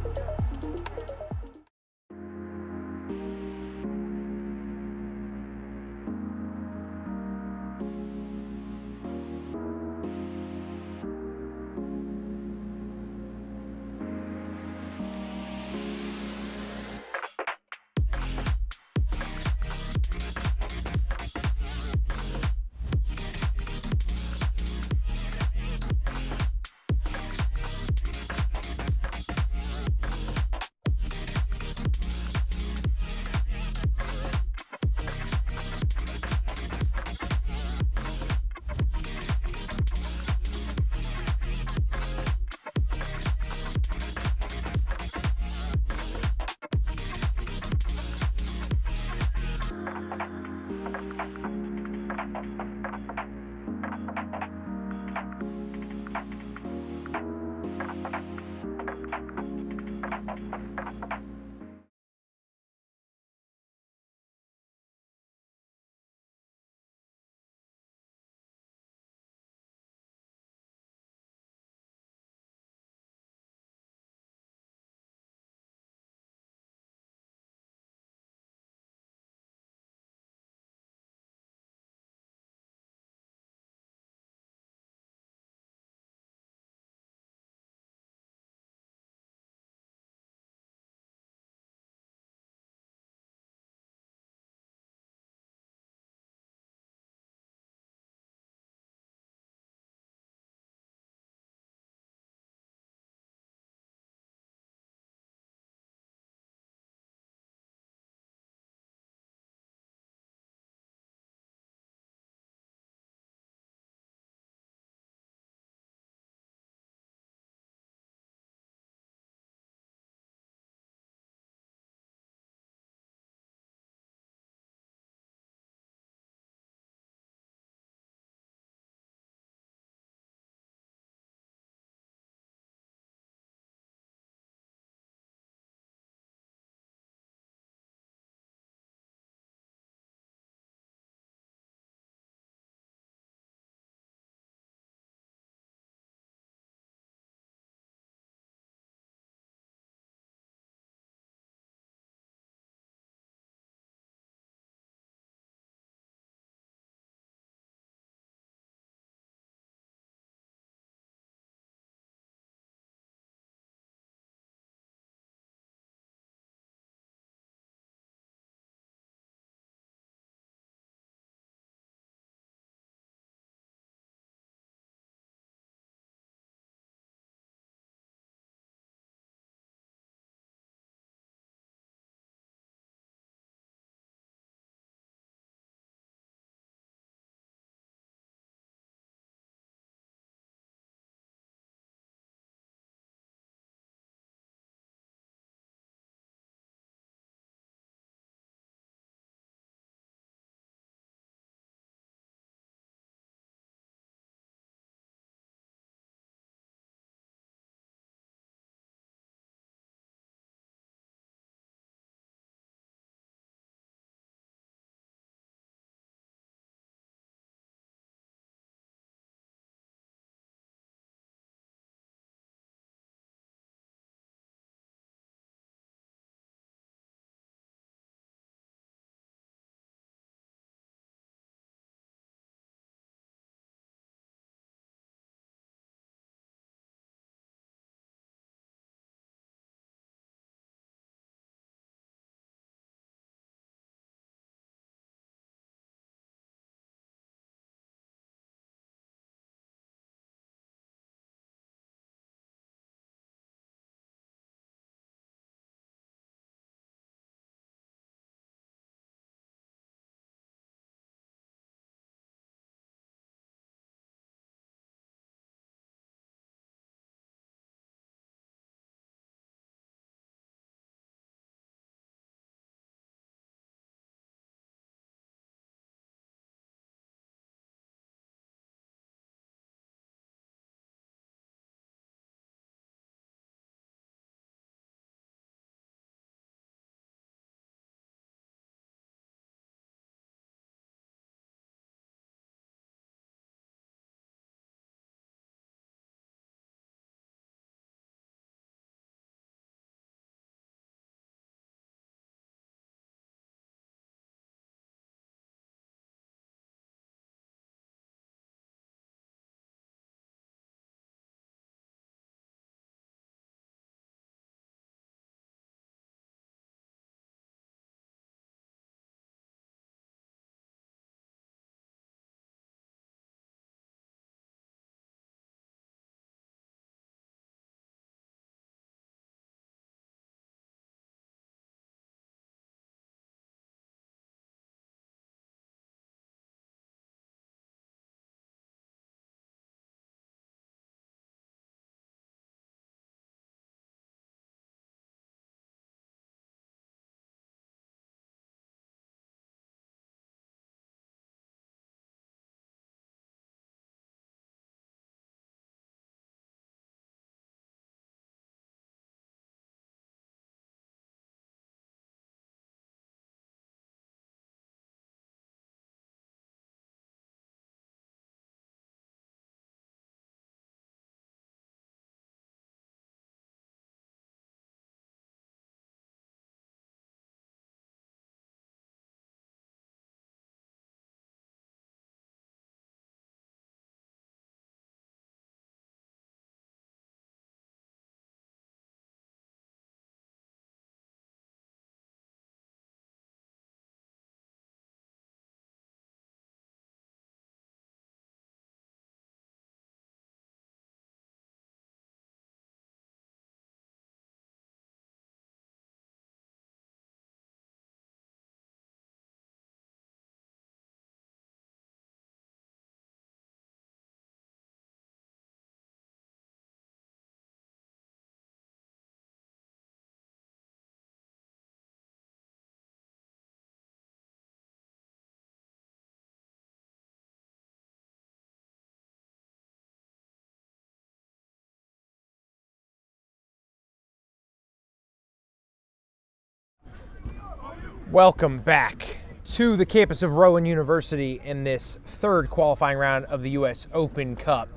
Welcome back to the campus of Rowan University in this third qualifying round of the U.S. Open Cup.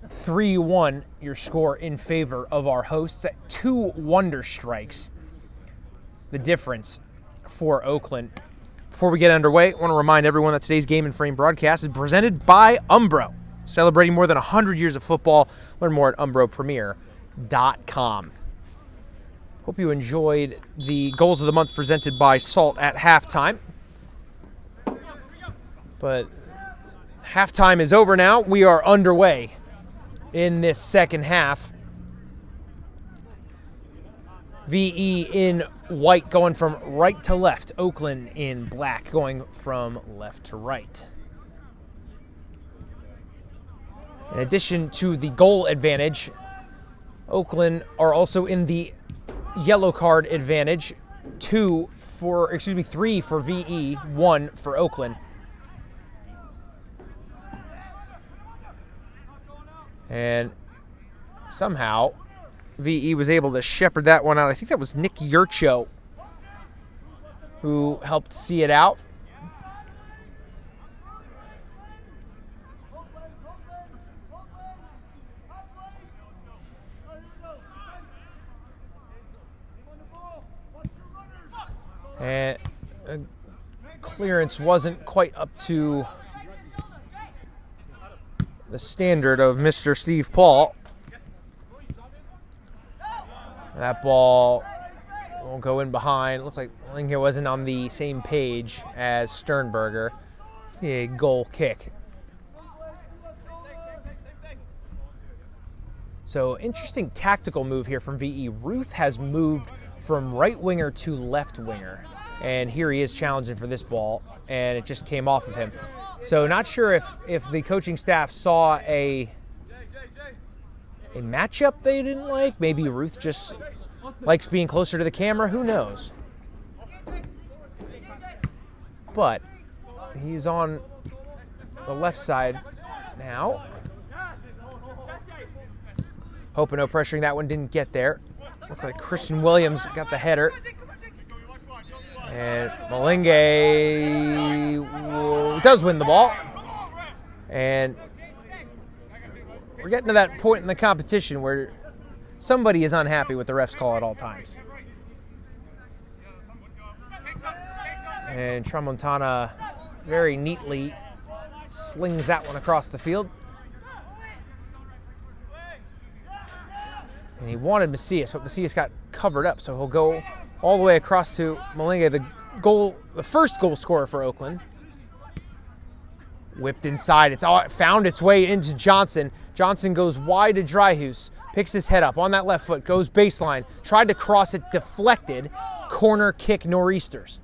3-1 your score in favor of our hosts at 2 wonder strikes. The difference for Oaklyn. Before we get underway, I want to remind everyone that today's Game and Frame broadcast is presented by Umbro, celebrating more than 100 years of football. Learn more at umbropremier.com. Hope you enjoyed the Goals of the Month presented by Salt at halftime. But halftime is over now. We are underway in this second half. VE in white going from right to left. Oaklyn in black going from left to right. In addition to the goal advantage, Oaklyn are also in the yellow card advantage. 3 for VE, 1 for Oaklyn. And somehow VE was able to shepherd that one out. I think that was Nick Yurcho who helped see it out. And clearance wasn't quite up to the standard of Mr. Steve Paul. That ball won't go in behind. Looked like Lincoln wasn't on the same page as Sternberger. A goal kick. So interesting tactical move here from VE. Ruth has moved from right winger to left winger. And here he is challenging for this ball, and it just came off of him. So not sure if the coaching staff saw a matchup they didn't like. Maybe Ruth just likes being closer to the camera. Who knows? But he's on the left side now. Hoping no pressuring that one didn't get there. Looks like Christian Williams got the header. And Malinge does win the ball. And we're getting to that point in the competition where somebody is unhappy with the ref's call at all times. And Tramontana very neatly slings that one across the field. And he wanted Macias, but Macias got covered up, so he'll go all the way across to Malinge, the first goal scorer for Oaklyn. Whipped inside. It's found its way into Johnson. Johnson goes wide to Dryhouse. Picks his head up on that left foot. Goes baseline. Tried to cross it. Deflected. Corner kick Nor'easters.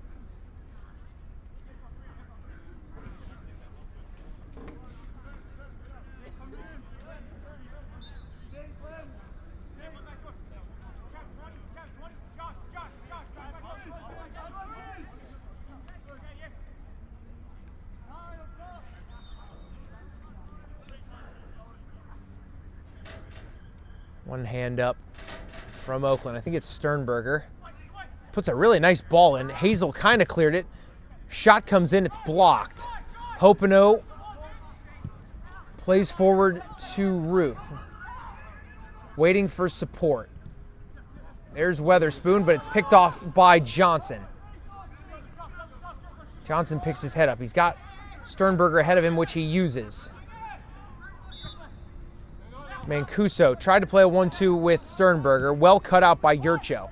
One hand up from Oaklyn. I think it's Sternberger. Puts a really nice ball in. Hazel kind of cleared it. Shot comes in. It's blocked. Hopino plays forward to Ruth. Waiting for support. There's Weatherspoon, but it's picked off by Johnson. Johnson picks his head up. He's got Sternberger ahead of him, which he uses. Mancuso tried to play a 1-2 with Sternberger. Well cut out by Yurcho.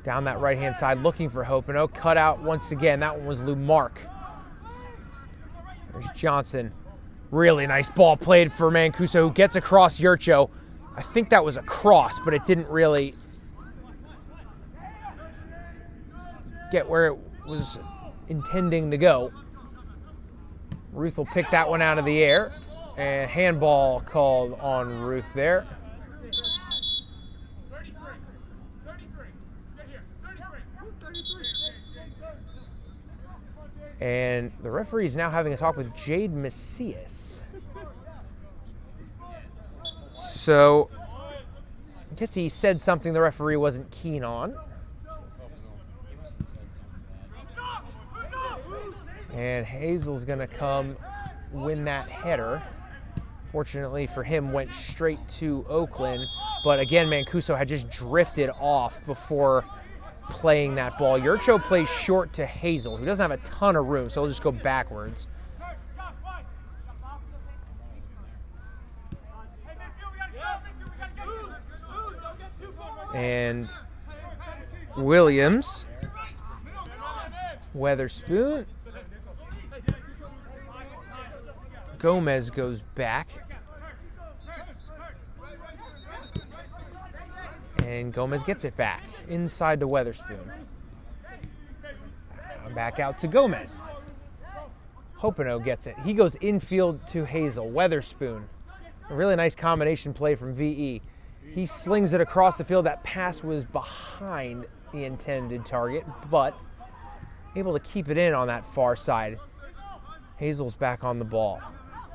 Down that right-hand side looking for Hopino. Cut out once again. That one was Lou Mark. There's Johnson. Really nice ball played for Mancuso, who gets across Yurcho. I think that was a cross, but it didn't really get where it was intending to go. Ruth will pick that one out of the air. And handball called on Ruth there. And the referee is now having a talk with Jade Macias. So guess he said something the referee wasn't keen on. And Hazel's going to come win that header. Fortunately for him, went straight to Oaklyn. But again, Mancuso had just drifted off before playing that ball. Yurcho plays short to Hazel, who doesn't have a ton of room, so he'll just go backwards. And Williams, Weatherspoon, Gomez goes back. And Gomez gets it back inside to Weatherspoon. Back out to Gomez. Hopino gets it. He goes infield to Hazel. Weatherspoon. A really nice combination play from VE. He slings it across the field. That pass was behind the intended target, but able to keep it in on that far side. Hazel's back on the ball.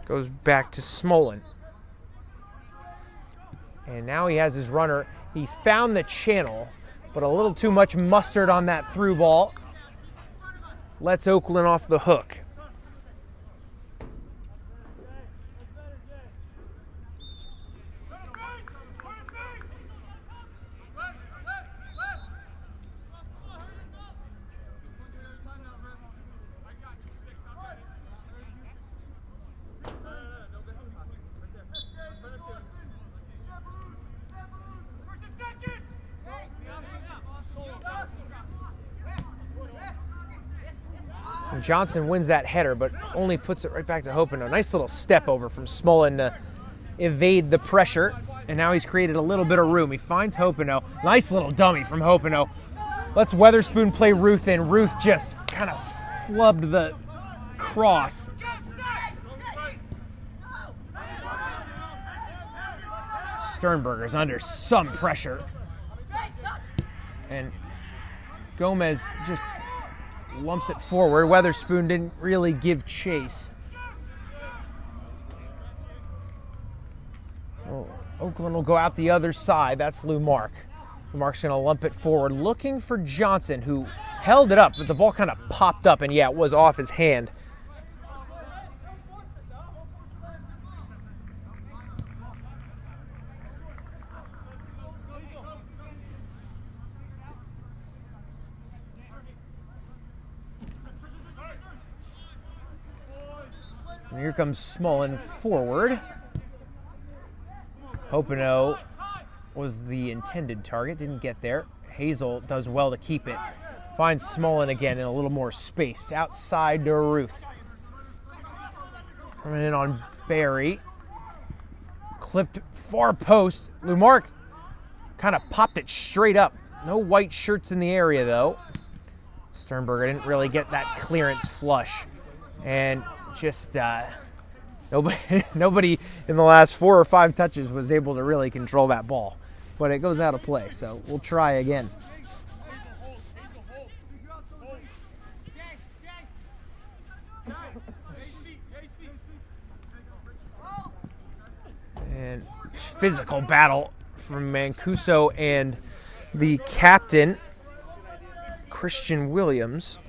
Goes back to Smolin. And now he has his runner. He found the channel, but a little too much mustard on that through ball. Lets Oaklyn off the hook. Johnson wins that header, but only puts it right back to Hopino. Nice little step over from Smolin to evade the pressure, and now he's created a little bit of room. He finds Hopino. Nice little dummy from Hopino. Lets Weatherspoon play Ruth in. Ruth just kind of flubbed the cross. Sternberger's under some pressure. And Gomez just lumps it forward. Weatherspoon didn't really give chase. So Oaklyn will go out the other side. That's Lou Mark. Lou Mark's going to lump it forward, looking for Johnson, who held it up, but the ball kind of popped up, and yeah, it was off his hand. And here comes Smolin forward. Hopino was the intended target, didn't get there. Hazel does well to keep it. Finds Smolin again in a little more space. Outside to Ruth. Coming in on Barry. Clipped far post. Lumark kind of popped it straight up. No white shirts in the area though. Sternberger didn't really get that clearance flush. And just nobody in the last 4 or 5 touches was able to really control that ball. But it goes out of play, so we'll try again. And physical battle from Mancuso and the captain, Christian Williams.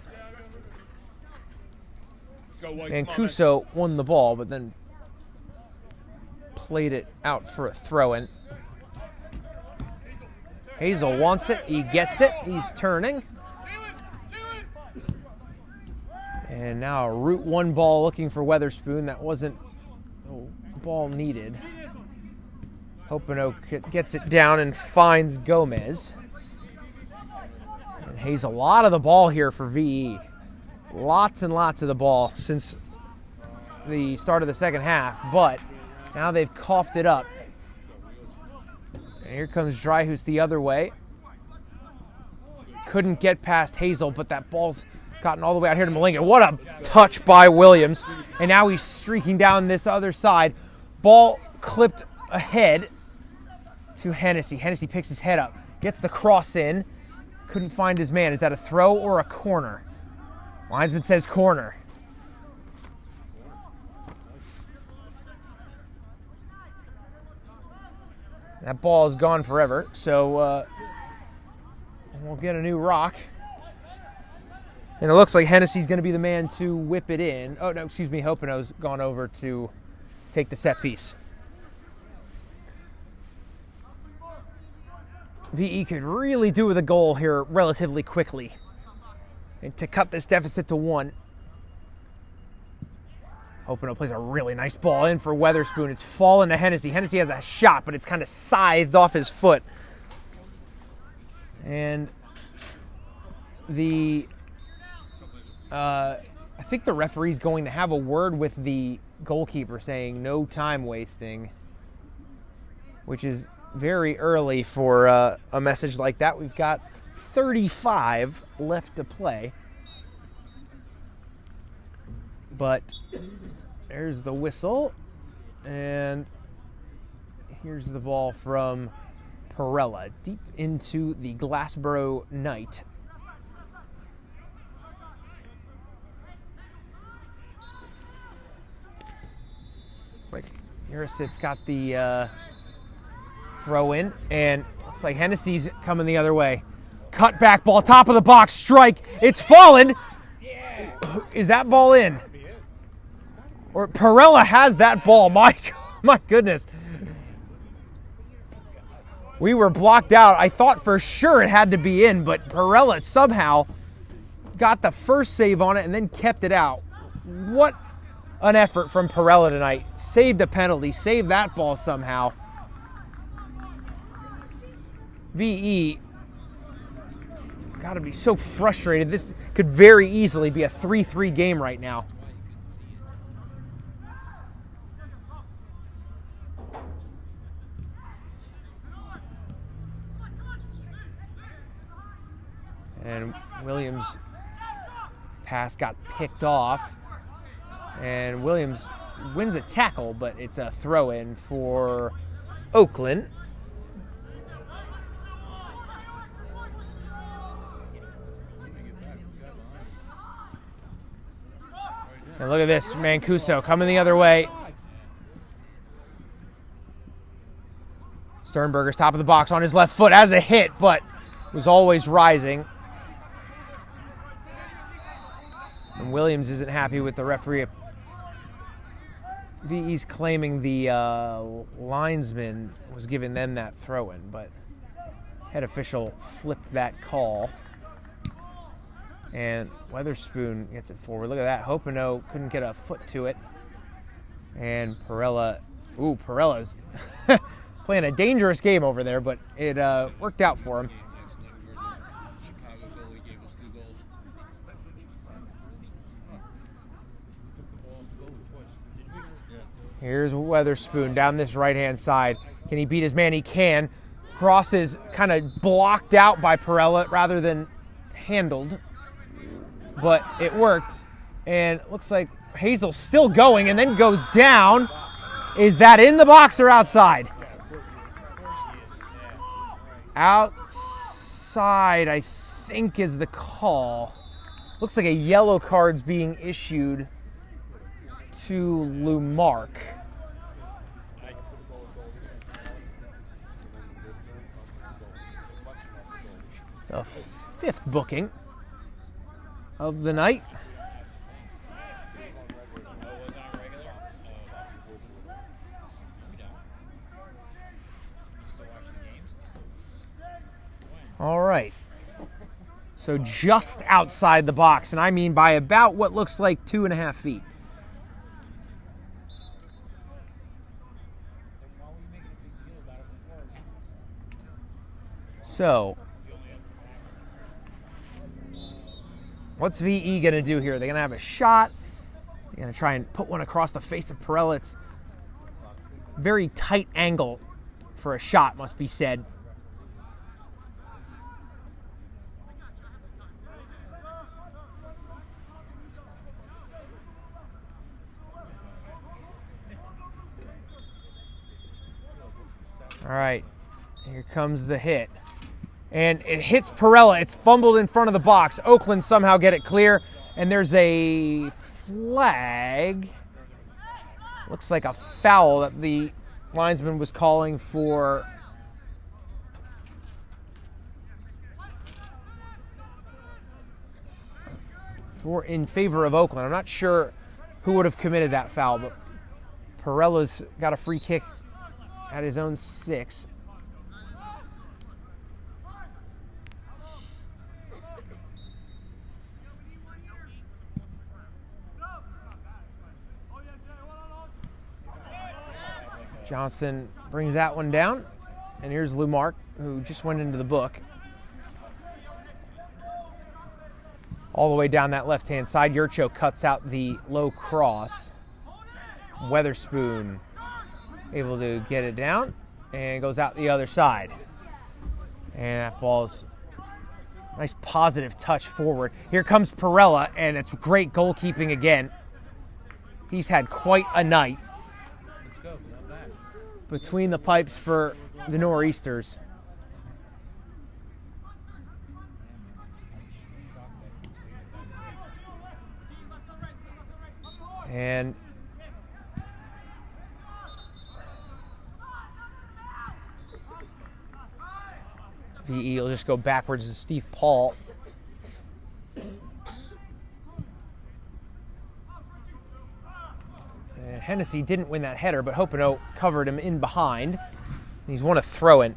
Mancuso won the ball, but then played it out for a throw-in. Hazel wants it. He gets it. He's turning. And now a Route 1 ball looking for Weatherspoon. That wasn't a ball needed. Hopino gets it down and finds Gomez. And Hazel, a lot of the ball here for VE. Lots and lots of the ball since the start of the second half, but now they've coughed it up. And here comes Dryhouse the other way. Couldn't get past Hazel, but that ball's gotten all the way out here to Malinga. What a touch by Williams. And now he's streaking down this other side. Ball clipped ahead to Hennessy. Hennessy picks his head up, gets the cross in. Couldn't find his man. Is that a throw or a corner? Linesman says corner. That ball is gone forever, so we'll get a new rock. And it looks like Hennessy's going to be the man to whip it in. Oh, no, excuse me, Hopeno's gone over to take the set piece. VE could really do with a goal here relatively quickly and to cut this deficit to 1. Hopeno plays a really nice ball in for Weatherspoon. It's fallen to Hennessy. Hennessy has a shot, but it's kind of scythed off his foot. And I think the referee's going to have a word with the goalkeeper saying no time wasting, which is very early for a message like that. We've got 35 left to play. But there's the whistle, and here's the ball from Perella deep into the Glassboro Knight. Like Urisit's got the throw in, and looks like Hennessy's coming the other way. Cut back ball, top of the box, strike. It's fallen. Is that ball in? Or Perella has that ball. My goodness. We were blocked out. I thought for sure it had to be in, but Perella somehow got the first save on it and then kept it out. What an effort from Perella tonight. Saved a penalty, saved that ball somehow. VE got to be so frustrated. This could very easily be a 3-3 game right now. And Williams' pass got picked off. And Williams wins a tackle, but it's a throw-in for Oaklyn. And look at this, Mancuso coming the other way. Sternberger's top of the box on his left foot as a hit, but was always rising. And Williams isn't happy with the referee. VE's claiming the linesman was giving them that throw-in, but head official flipped that call. And Weatherspoon gets it forward. Look at that. Hopeno couldn't get a foot to it. And Perella's playing a dangerous game over there, but it worked out for him. Here's Weatherspoon down this right-hand side. Can he beat his man? He can. Cross is kind of blocked out by Perella rather than handled. But it worked. And it looks like Hazel's still going and then goes down. Is that in the box or outside? Outside, I think, is the call. Looks like a yellow card's being issued to Lumark. The fifth booking of the night. All right. So just outside the box, and I mean by about what looks like 2.5 feet. So, what's VE going to do here? They're going to have a shot. They're going to try and put one across the face of Perella. It's very tight angle for a shot, must be said. All right, here comes the hit. And it hits Perella. It's fumbled in front of the box. Oaklyn somehow get it clear. And there's a flag. Looks like a foul that the linesman was calling for in favor of Oaklyn. I'm not sure who would have committed that foul, but Perella's got a free kick at his own 6. Johnson brings that one down, and here's Lumark, who just went into the book. All the way down that left-hand side, Yurcho cuts out the low cross. Weatherspoon able to get it down and goes out the other side. And that ball's a nice positive touch forward. Here comes Perella, and it's great goalkeeping again. He's had quite a night between the pipes for the Nor'easters. And VE will just go backwards to Steve Paul. And Hennessy didn't win that header, but Hopino covered him in behind. He's won a throw-in.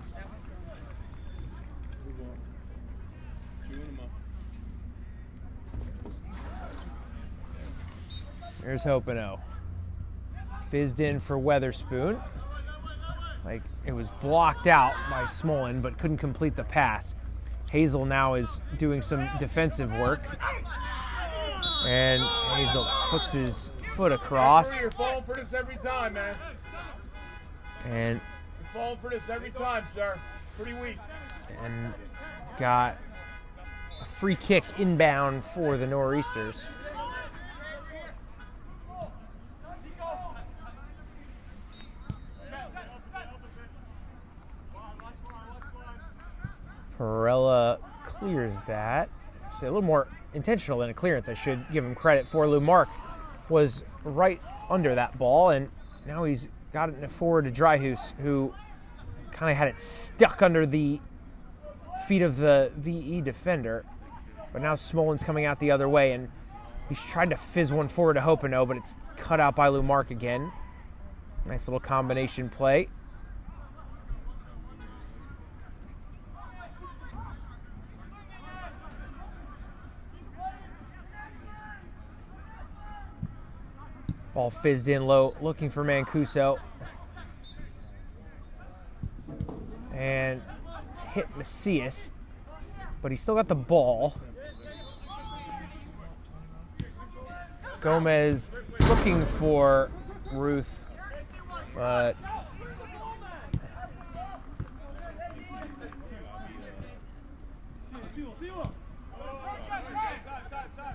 Here's Hopino. Fizzed in for Weatherspoon. Like it was blocked out by Smolin, but couldn't complete the pass. Hazel now is doing some defensive work. And Hazel puts his foot across. You're falling for this every time, man. And You're falling for this every time, sir. Pretty weak. And got a free kick inbound for the Nor'easters. Perella clears that. So a little more intentional than a clearance. I should give him credit for. Lumark was right under that ball, and now he's got it forward to Dryhouse, who kind of had it stuck under the feet of the VE defender. But now Smolin's coming out the other way, and he's tried to fizz one forward to Hopino, but it's cut out by Lumark again. Nice little combination play. Ball fizzed in low, looking for Mancuso. And it's hit Macias, but he's still got the ball. Gomez looking for Ruth, but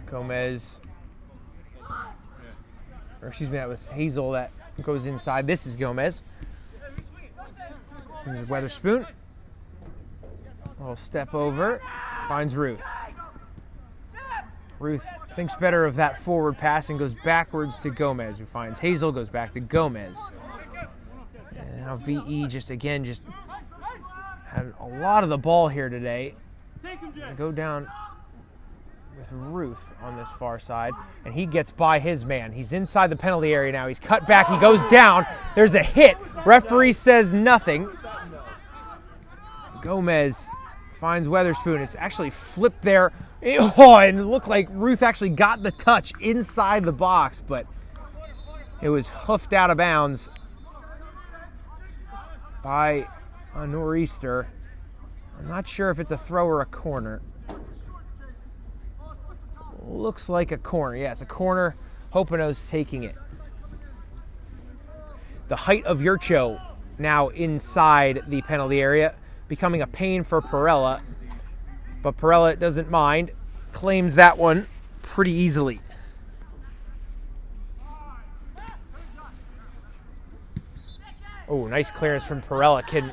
Gomez, or excuse me, that was Hazel that goes inside. This is Gomez. Here's Weatherspoon. A little step over, finds Ruth. Ruth thinks better of that forward pass and goes backwards to Gomez, who finds Hazel, goes back to Gomez. And now VE just had a lot of the ball here today. Go down with Ruth on this far side, and he gets by his man. He's inside the penalty area now. He's cut back. He goes down. There's a hit. Referee says nothing. Gomez finds Weatherspoon. It's actually flipped there. Oh, and it looked like Ruth actually got the touch inside the box, but it was hoofed out of bounds by a Nor'easter. I'm not sure if it's a throw or a corner. Looks like a corner. Yeah, it's a corner. Hopino's taking it. The height of Yurcho now inside the penalty area, becoming a pain for Perella. But Perella doesn't mind. Claims that one pretty easily. Oh, nice clearance from Perella. Can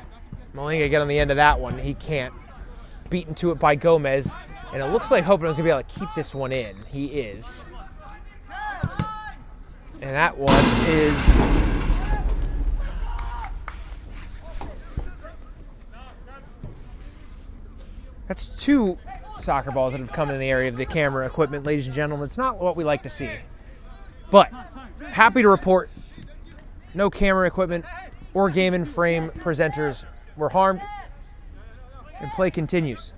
Malinga get on the end of that one? He can't. Beaten to it by Gomez. And it looks like Hopino's going to be able to keep this one in. He is. And that one is... That's two soccer balls that have come in the area of the camera equipment, ladies and gentlemen. It's not what we like to see. But happy to report no camera equipment or game and frame presenters were harmed, and play continues.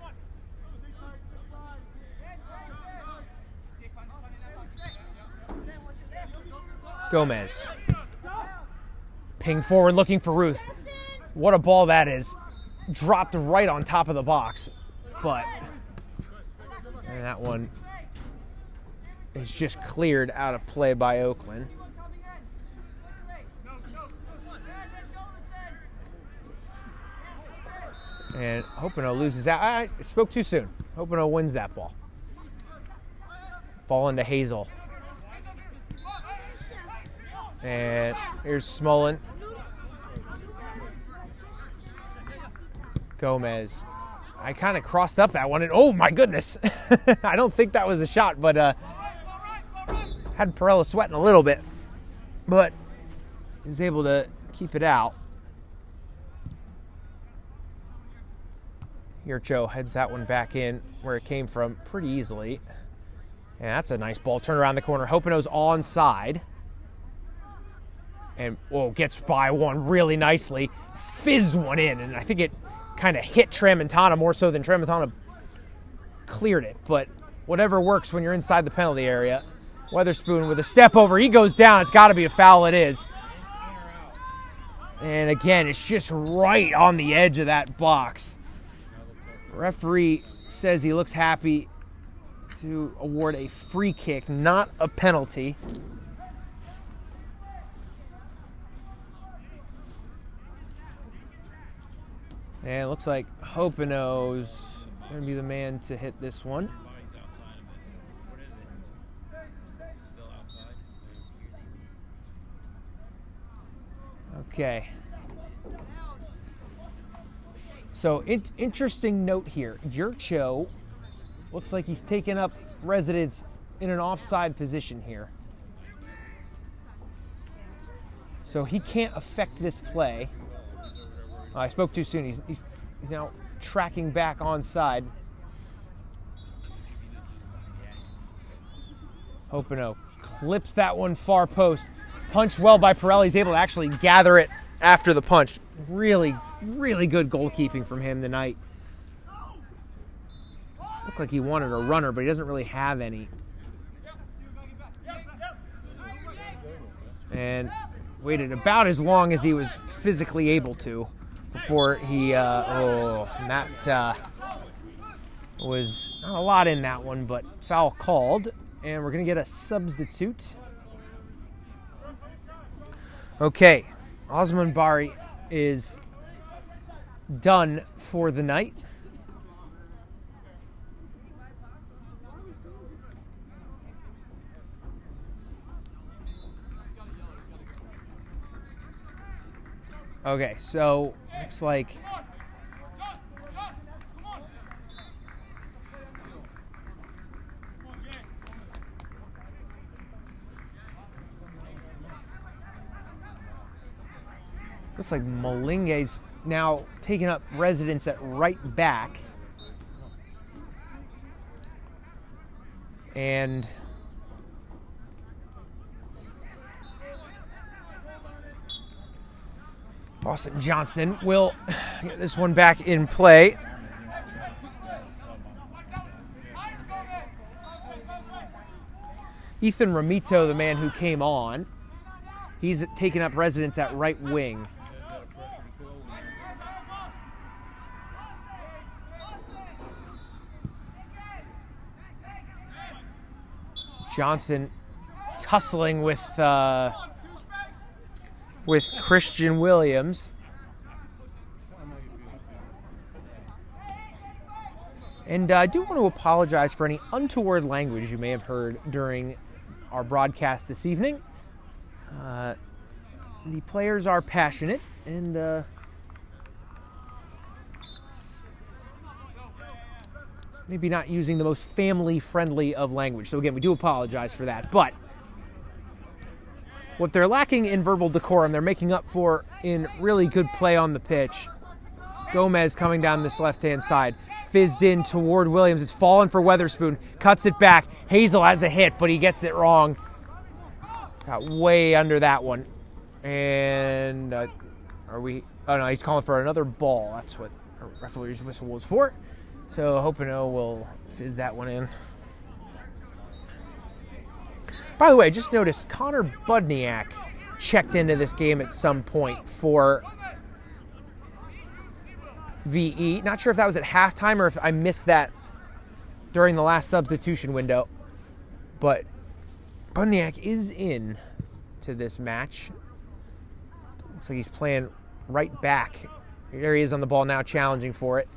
Gomez. Ping forward looking for Ruth. What a ball that is. Dropped right on top of the box. But and that one is just cleared out of play by Oaklyn. And Hopino loses out. I spoke too soon. Hopino wins that ball. Fall into Hazel. And here's Smolin. Gomez. I kind of crossed up that one, and oh my goodness. I don't think that was a shot, but had Perella sweating a little bit. But he was able to keep it out. Yurcho heads that one back in where it came from pretty easily. And that's a nice ball. Turn around the corner. Hopino's onside. And, gets by one really nicely. Fizzed one in, and I think it kind of hit Tramontana more so than Tramontana cleared it. But whatever works when you're inside the penalty area. Weatherspoon with a step over. He goes down. It's got to be a foul. It is. And again, it's just right on the edge of that box. Referee says he looks happy to award a free kick, not a penalty. And it looks like Hopino's going to be the man to hit this one. Okay. So, interesting note here. Yurcho looks like he's taken up residence in an offside position here. So he can't affect this play. I spoke too soon. He's now tracking back onside. Hopino clips that one far post. Punched well by Pirelli. He's able to actually gather it after the punch. Really, really good goalkeeping from him tonight. Looked like he wanted a runner, but he doesn't really have any. And waited about as long as he was physically able to before he, that was not a lot in that one, but foul called. And we're going to get a substitute. Okay, Osman Bari is done for the night. Okay, so looks like Malinge's now taking up residence at right back. And Austin Johnson will get this one back in play. Ethan Ramito, the man who came on, he's taken up residence at right wing. Johnson tussling with Christian Williams. And I do want to apologize for any untoward language you may have heard during our broadcast this evening. The players are passionate and maybe not using the most family-friendly of language. So again, we do apologize for that. But what they're lacking in verbal decorum, they're making up for in really good play on the pitch. Gomez coming down this left-hand side. fizzed in toward Williams. It's fallen for Weatherspoon. Cuts it back. Hazel has a hit, but he gets it wrong. Got way under that one. And are we... Oh, no, he's calling for another ball. That's what a referee's whistle was for. So Hopino will fizz that one in. By the way, I just noticed Connor Budniak checked into this game at some point for VE. Not sure if that was at halftime or if I missed that during the last substitution window. But Budniak is in to this match. Looks like he's playing right back. There he is on the ball now, challenging for it.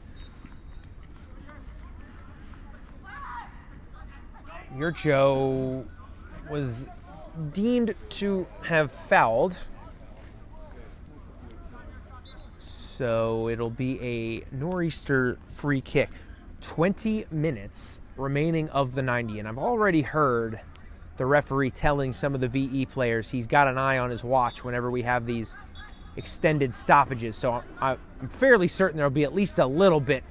Yurcho was deemed to have fouled. So it'll be a nor'easter free kick. 20 minutes remaining of the 90. And I've already heard the referee telling some of the VE players he's got an eye on his watch whenever we have these extended stoppages. So I'm fairly certain there'll be at least a little bit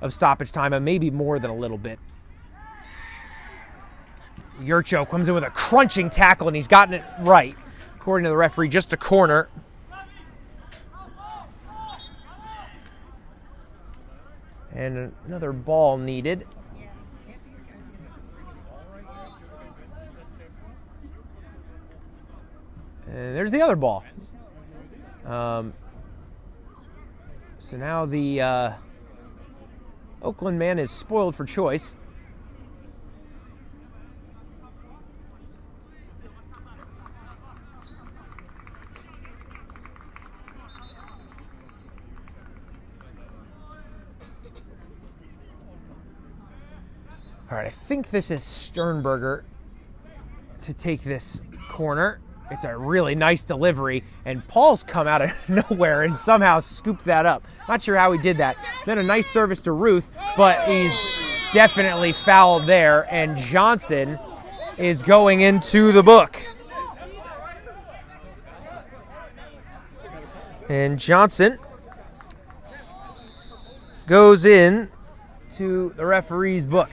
of stoppage time, and maybe more than a little bit. Yurcho comes in with a crunching tackle, and he's gotten it right. According to the referee, just a corner. And another ball needed. And there's the other ball. So now the Oaklyn man is spoiled for choice. All right, I think this is Sternberger to take this corner. It's a really nice delivery, and Paul's come out of nowhere and somehow scooped that up. Not sure how he did that. Then a nice service to Ruth, but he's definitely fouled there, and Johnson is going into the book. And Johnson goes in to the referee's book.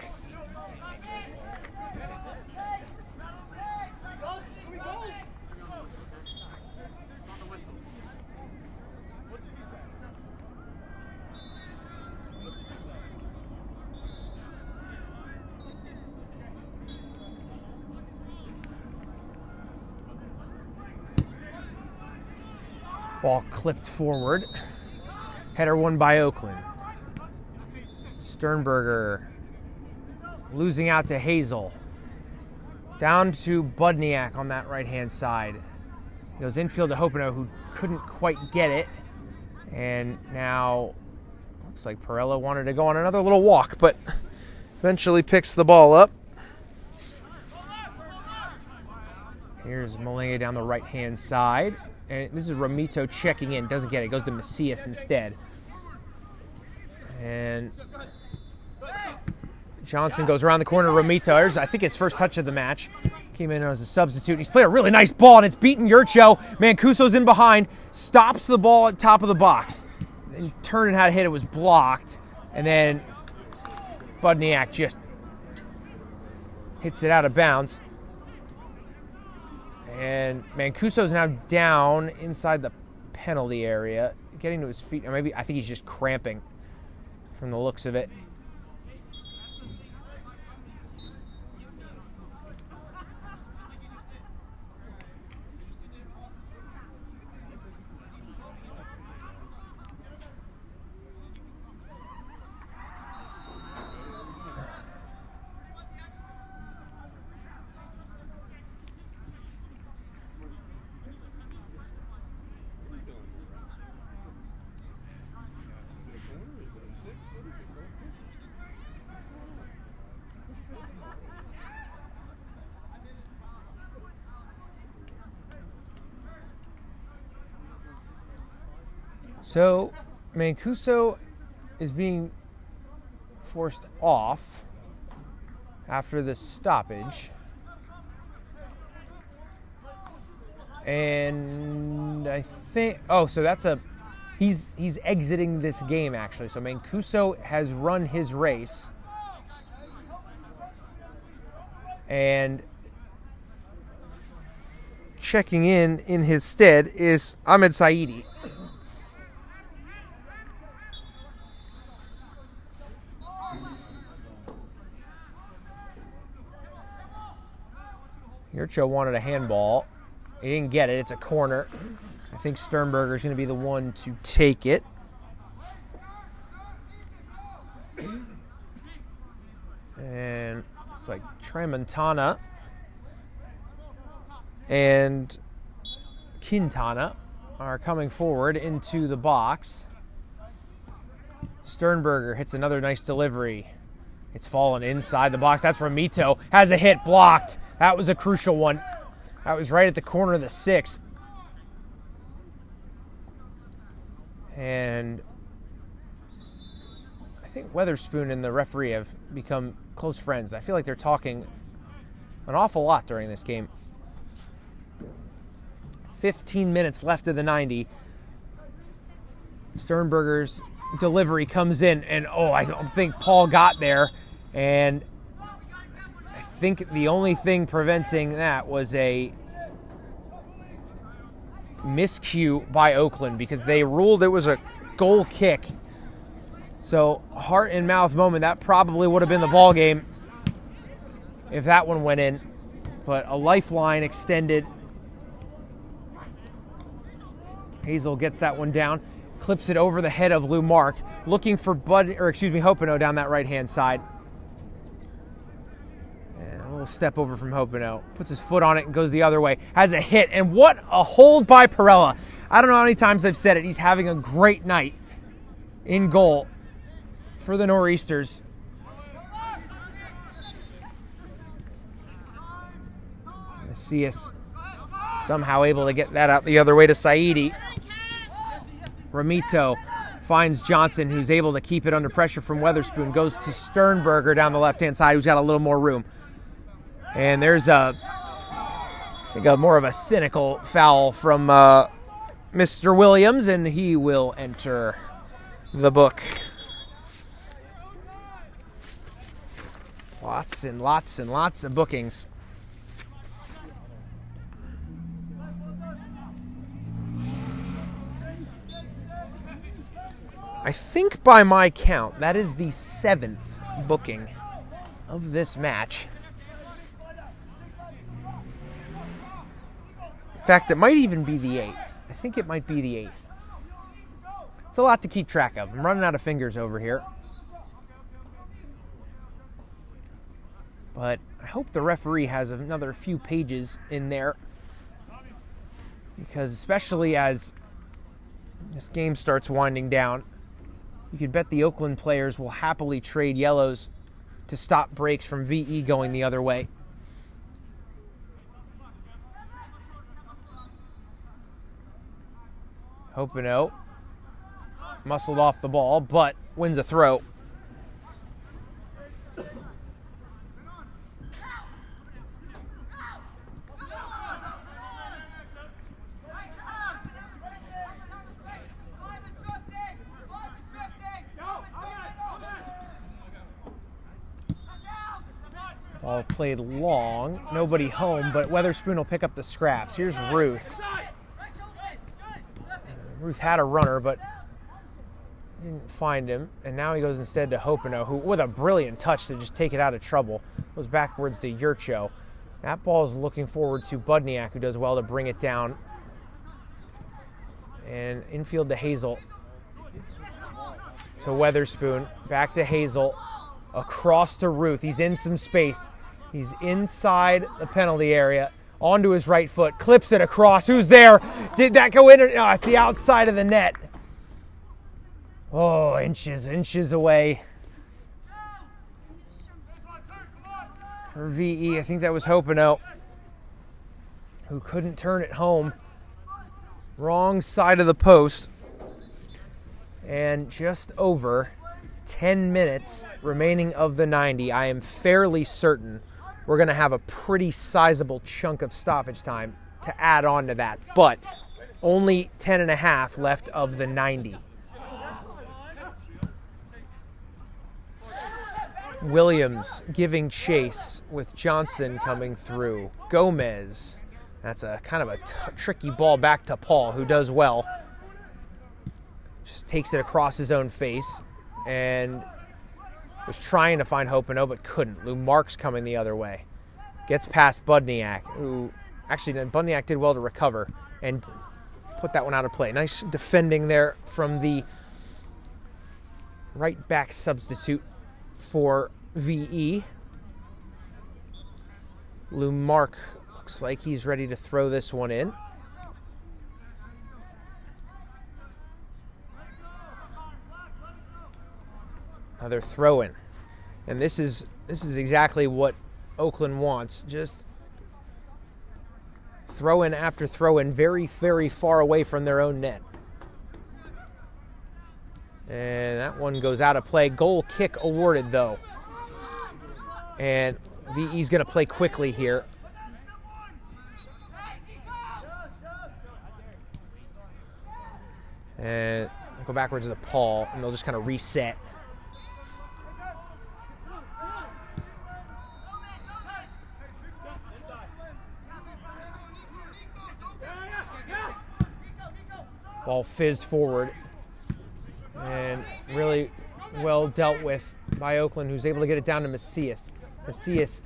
Ball clipped forward. Header won by Oaklyn. Sternberger losing out to Hazel. Down to Budniak on that right-hand side. Goes infield to Hopino, who couldn't quite get it. And now looks like Perello wanted to go on another little walk, but eventually picks the ball up. Here's Malinga down the right-hand side. And this is Ramito checking in. Doesn't get it. Goes to Macias instead. And Johnson goes around the corner. Ramito, I think his first touch of the match. Came in as a substitute. He's played a really nice ball, and it's beaten Yurcho. Mancuso's in behind. Stops the ball at top of the box. Then turned and had a hit. It was blocked. And then Budniak just hits it out of bounds. And Mancuso's now down inside the penalty area, getting to his feet. Or maybe I think he's just cramping from the looks of it. So Mancuso is being forced off after the stoppage. And I think, so that's a He's exiting this game, actually. So Mancuso has run his race. And checking in his stead is Ahmed Saidi. Yurcho wanted a handball. He didn't get it. It's a corner. I think Sternberger's going to be the one to take it. And it's like Tramontana and Quintana are coming forward into the box. Sternberger hits another nice delivery. It's fallen inside the box. That's Ramito. Has a hit blocked. That was a crucial one. That was right at the corner of the 6. And I think Weatherspoon and the referee have become close friends. I feel like they're talking an awful lot during this game. 15 minutes left of the 90. Sternberger's delivery comes in, and I don't think Paul got there. And I think the only thing preventing that was a miscue by Oaklyn, because they ruled it was a goal kick. So heart and mouth moment, that probably would have been the ball game if that one went in. But a lifeline extended. Hazel gets that one down, clips it over the head of Lou Mark, looking for Hopino down that right-hand side. And a little step over from Hopino. Puts his foot on it and goes the other way. Has a hit, and what a hold by Perella. I don't know how many times I've said it. He's having a great night in goal for the Nor'easters. Macias somehow able to get that out the other way to Saidi. Ramito finds Johnson, who's able to keep it under pressure from Weatherspoon. Goes to Sternberger down the left-hand side, who's got a little more room. And there's I think more of a cynical foul from Mr. Williams, and he will enter the book. Lots and lots and lots of bookings. I think by my count, that is the 7th booking of this match. In fact, it might even be the 8th. I think it might be the 8th. It's a lot to keep track of. I'm running out of fingers over here. But I hope the referee has another few pages in there, because especially as this game starts winding down, you can bet the Oaklyn players will happily trade yellows to stop breaks from VE going the other way. Hopino muscled off the ball, but wins a throw. Ball played long, nobody home, but Weatherspoon will pick up the scraps. Here's Ruth. Ruth had a runner, but didn't find him, and now he goes instead to Hopino, who, with a brilliant touch to just take it out of trouble, goes backwards to Yurcho. That ball is looking forward to Budniak, who does well to bring it down. And infield to Hazel. To Weatherspoon, back to Hazel, across to Ruth. He's in some space. He's inside the penalty area, onto his right foot, clips it across. Who's there? Did that go in? No, it's the outside of the net. Oh, inches away. For VE, I think that was Hopino, who couldn't turn it home. Wrong side of the post. And just over 10 minutes remaining of the 90. I am fairly certain we're going to have a pretty sizable chunk of stoppage time to add on to that. But Only 10.5 left of the 90. Williams giving chase with Johnson coming through. Gomez. That's a kind of a tricky ball back to Paul, who does well. Just takes it across his own face and was trying to find Hopino, but couldn't. Lou Marks coming the other way. Gets past Budniak, who actually Budniak did well to recover and put that one out of play. Nice defending there from the right back substitute for VE. Lou Mark looks like he's ready to throw this one in. Another throw in. And this is exactly what Oaklyn wants. Just throw in after throw in, very, very far away from their own net. And that one goes out of play. Goal kick awarded, though. And VE's going to play quickly here. And go backwards to Paul, and they'll just kind of reset. Ball fizzed forward. And really well dealt with by Oaklyn, who's able to get it down to Macias. Macias,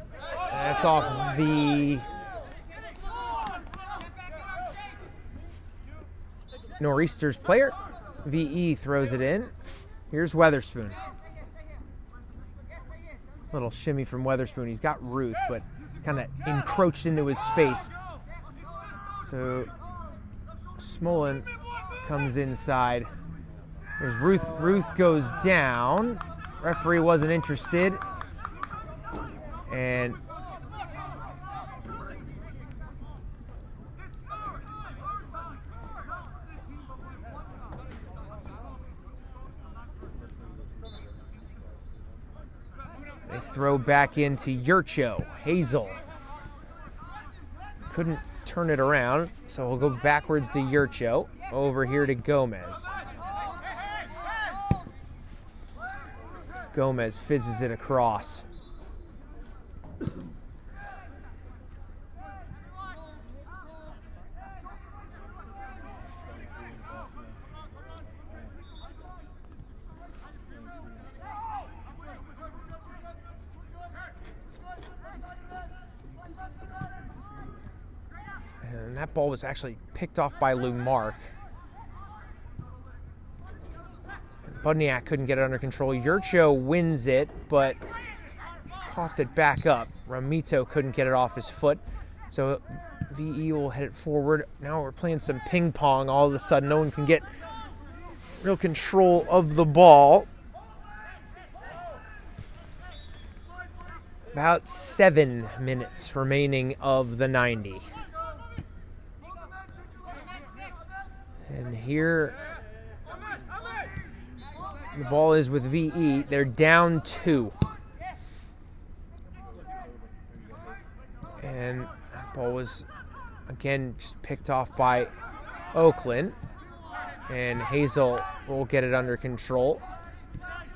that's off the Nor'easters player. VE throws it in. Here's Weatherspoon. Little shimmy from Weatherspoon. He's got Ruth, but kind of encroached into his space. So Smolin comes inside. There's Ruth. Ruth goes down. Referee wasn't interested. And they throw back into Yurcho. Hazel couldn't turn it around, so we'll go backwards to Yurcho. Over here to Gomez. Gomez fizzes it across. And that ball was actually picked off by Lou Mark. Budniak couldn't get it under control. Yurcho wins it, but coughed it back up. Ramito couldn't get it off his foot. So VE will head it forward. Now we're playing some ping pong. All of a sudden, no one can get real control of the ball. About 7 minutes remaining of the 90. And here the ball is with VE. They're down 2. And that ball was, again, just picked off by Oaklyn. And Hazel will get it under control. I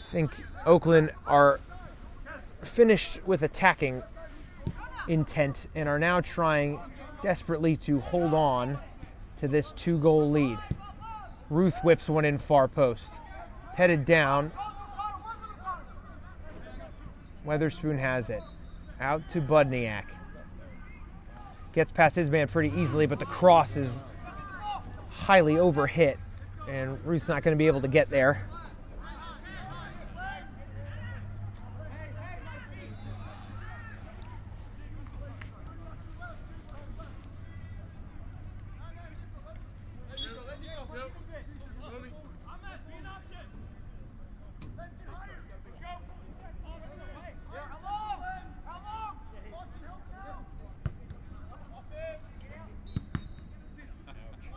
think Oaklyn are finished with attacking intent and are now trying desperately to hold on to this 2-goal lead. Ruth whips one in far post. It's headed down. Weatherspoon has it. Out to Budniak. Gets past his man pretty easily, but the cross is highly overhit, and Ruth's not going to be able to get there.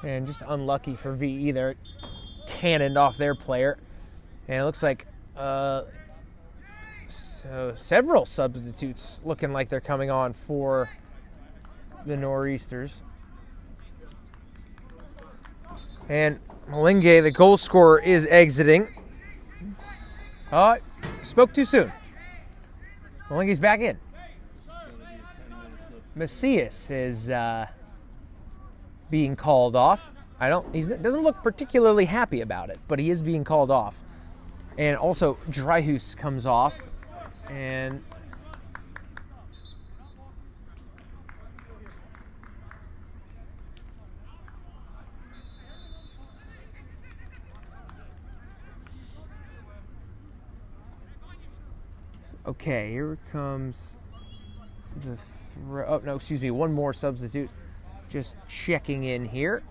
And just unlucky for VE there. Cannoned off their player. And it looks like several substitutes looking like they're coming on for the Nor'easters. And Malinge, the goal scorer, is exiting. Spoke too soon. Malinge's back in. Macias is being called off. He doesn't look particularly happy about it, but he is being called off. And also, Dryhouse comes off, and okay, here comes the throw. Oh, no, excuse me, one more substitute. Just checking in here.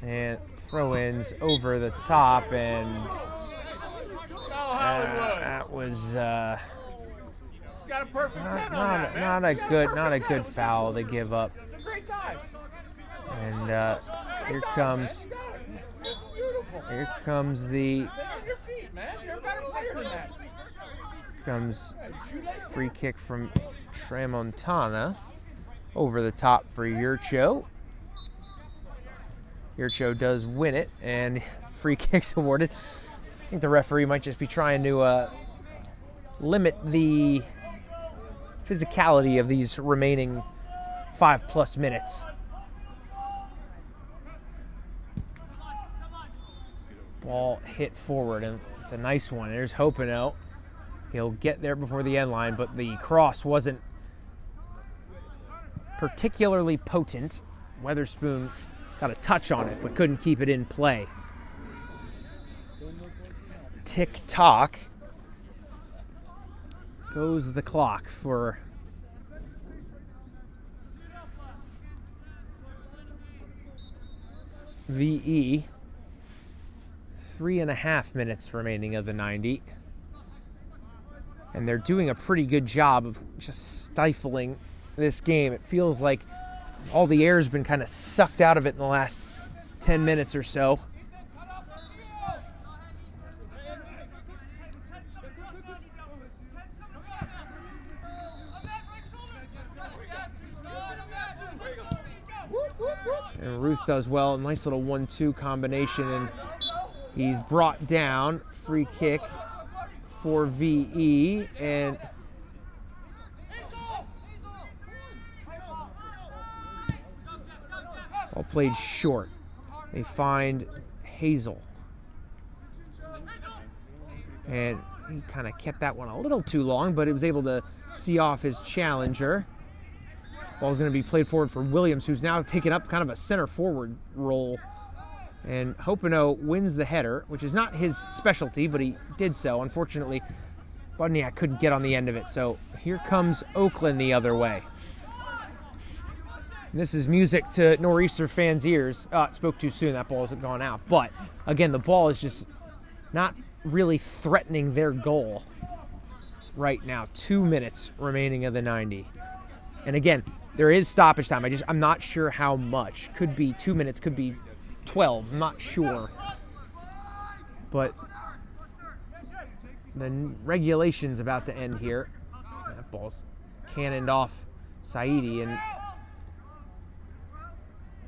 And throw-ins over the top, and that was Got a perfect 10 on that, man. not a good foul to give up. It's a great dive. And here comes the Stay on your feet, man. You're a better player than that. comes free kick from Tramontana over the top for Yurcho. Yurcho does win it, and free kicks awarded. I think the referee might just be trying to limit the physicality of these remaining 5+ minutes. Ball hit forward, and it's a nice one. There's Hopino. He'll get there before the end line, but the cross wasn't particularly potent. Weatherspoon got a touch on it, but couldn't keep it in play. Tick-tock goes the clock for VE. 3.5 minutes remaining of the 90. And they're doing a pretty good job of just stifling this game. It feels like all the air's been kind of sucked out of it in the last 10 minutes or so. And Ruth does well. A nice little 1-2 combination, and he's brought down. Free kick for VE, and all played short. They find Hazel, and he kind of kept that one a little too long, but it was able to see off his challenger. Ball's going to be played forward for Williams, who's now taken up kind of a center forward role. And Hopino wins the header, which is not his specialty, but he did so. Unfortunately, Budniak couldn't get on the end of it. So here comes Oaklyn the other way. And this is music to Nor'easter fans' ears. Spoke too soon. That ball hasn't gone out. But, again, the ball is just not really threatening their goal right now. 2 minutes remaining of the 90. And, again, there is stoppage time. I'm not sure how much. Could be 2 minutes, could be 12, I'm not sure. But the regulation's about to end here. That ball's cannoned off Saidi, and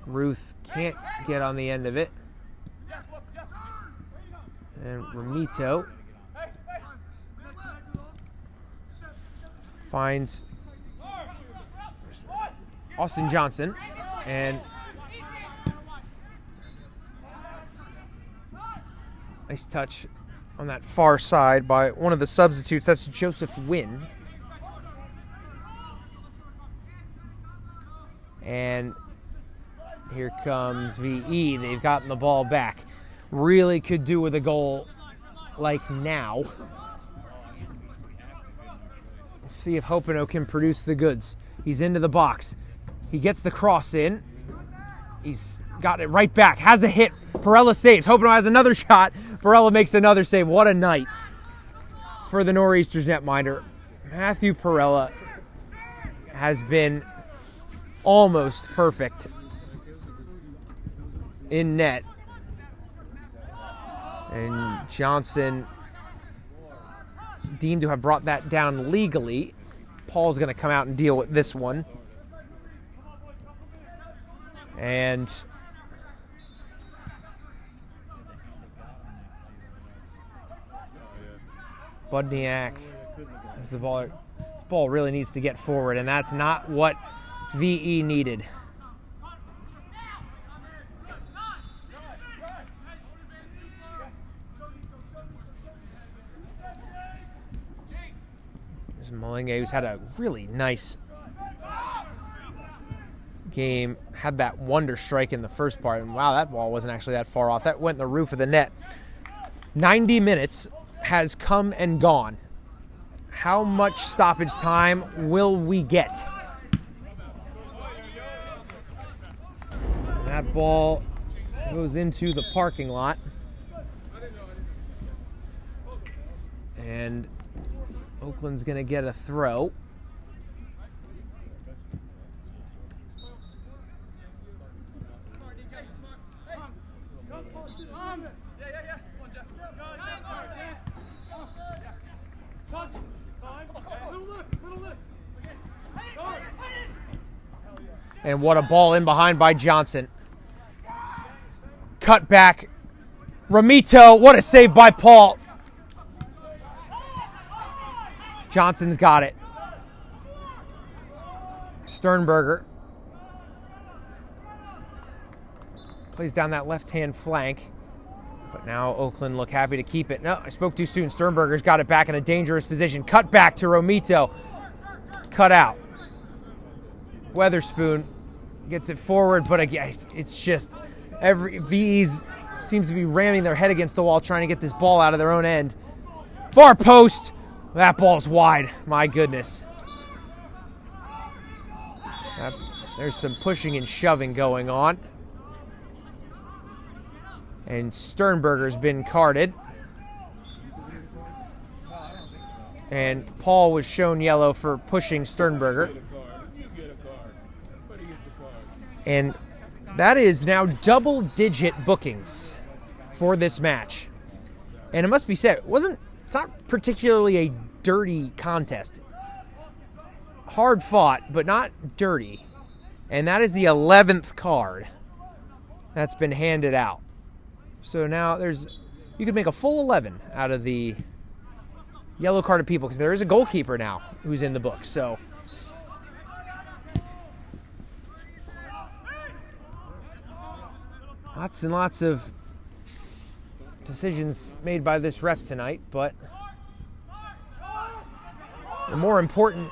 Ruth can't get on the end of it. And Ramito finds Austin Johnson, and nice touch on that far side by one of the substitutes. That's Joseph Wynn. And here comes VE. They've gotten the ball back. Really could do with a goal like now. Let's see if Hopino can produce the goods. He's into the box. He gets the cross in. He's got it right back. Has a hit. Perella saves. Hopino has another shot. Perella makes another save. What a night for the Nor'easters netminder. Matthew Perella has been almost perfect in net. And Johnson deemed to have brought that down legally. Paul's going to come out and deal with this one. And Budniak has the ball. This ball really needs to get forward, and that's not what VE needed. There's Malenge, who's had a really nice game, had that wonder strike in the first part, and wow, that ball wasn't actually that far off. That went in the roof of the net. 90 minutes has come and gone. How much stoppage time will we get? That ball goes into the parking lot. And Oakland's going to get a throw. And what a ball in behind by Johnson. Cut back. Ramito, what a save by Paul. Johnson's got it. Sternberger plays down that left-hand flank. But now Oakland look happy to keep it. No, I spoke too soon. Sternberger's got it back in a dangerous position. Cut back to Romito. Cut out. Weatherspoon gets it forward, but again, it's just every VEs seems to be ramming their head against the wall trying to get this ball out of their own end. Far post. That ball's wide. My goodness. There's some pushing and shoving going on. And Sternberger's been carded. And Paul was shown yellow for pushing Sternberger. And that is now double-digit bookings for this match. And it must be said, it's not particularly a dirty contest. Hard fought, but not dirty. And that is the 11th card that's been handed out. So now you could make a full 11 out of the yellow carded people, because there is a goalkeeper now who's in the book. So lots and lots of decisions made by this ref tonight, but the more important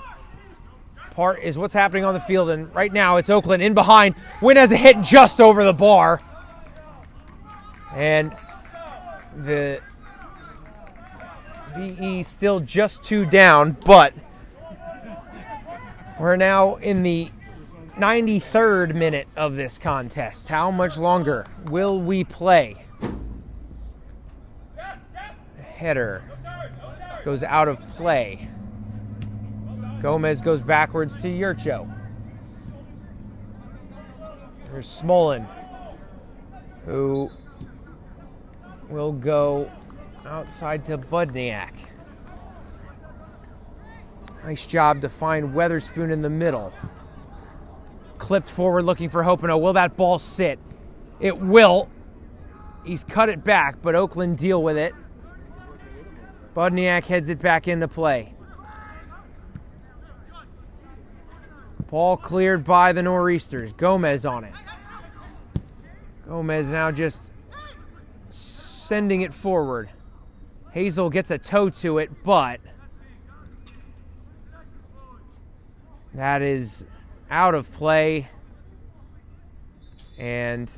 part is what's happening on the field. And right now it's Oakland in behind. Wynn has a hit just over the bar. And the VE still just 2 down, but we're now in the 93rd minute of this contest. How much longer will we play? Header goes out of play. Gomez goes backwards to Yurcho. There's Smolin, who will go outside to Budniak. Nice job to find Weatherspoon in the middle. Clipped forward looking for Hopino. Will that ball sit? It will. He's cut it back, but Oakland deal with it. Budniak heads it back into play. Ball cleared by the Nor'easters. Gomez on it. Gomez now just sending it forward. Hazel gets a toe to it, but that is out of play. And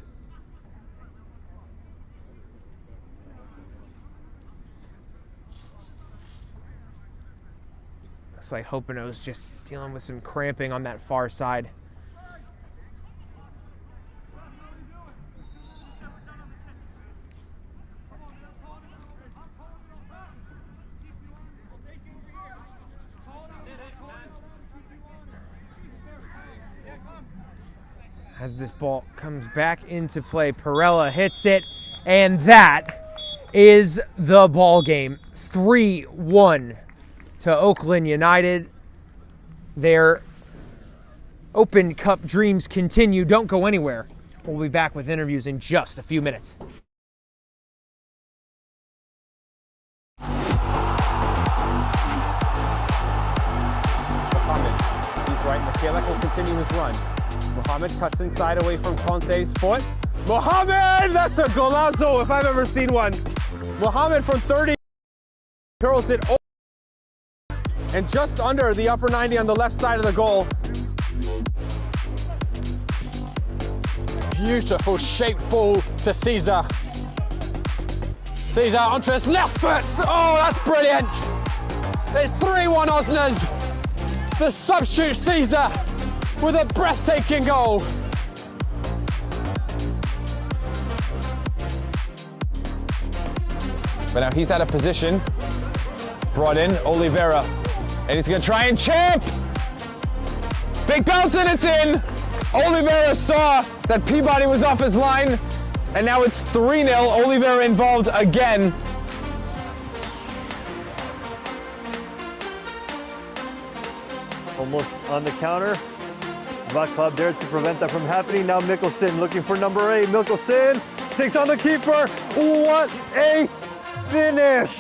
looks like Hopino's just dealing with some cramping on that far side. As this ball comes back into play, Perella hits it, and that is the ball game. 3-1 to Oakland United. their Open Cup dreams continue. Don't go anywhere. We'll be back with interviews in just a few minutes. Mohamed, he's right. Michalek will continue his run. Mohamed cuts inside away from Conte's foot. Mohamed, that's a golazo if I've ever seen one. Mohamed from 30 curls it over and just under the upper 90 on the left side of the goal. Beautiful shaped ball to Caesar. Caesar onto his left foot. Oh, that's brilliant. It's 3-1 Osners. The substitute Caesar with a breathtaking goal. But now he's out of position. Brought in Oliveira. And he's gonna try and chip! Big bounce and it's in! Oliveira saw that Peabody was off his line, and now it's 3-0. Oliveira involved again. Almost on the counter. Club there to prevent that from happening. Now Mikkelsen looking for number 8. Mikkelsen takes on the keeper. What a finish!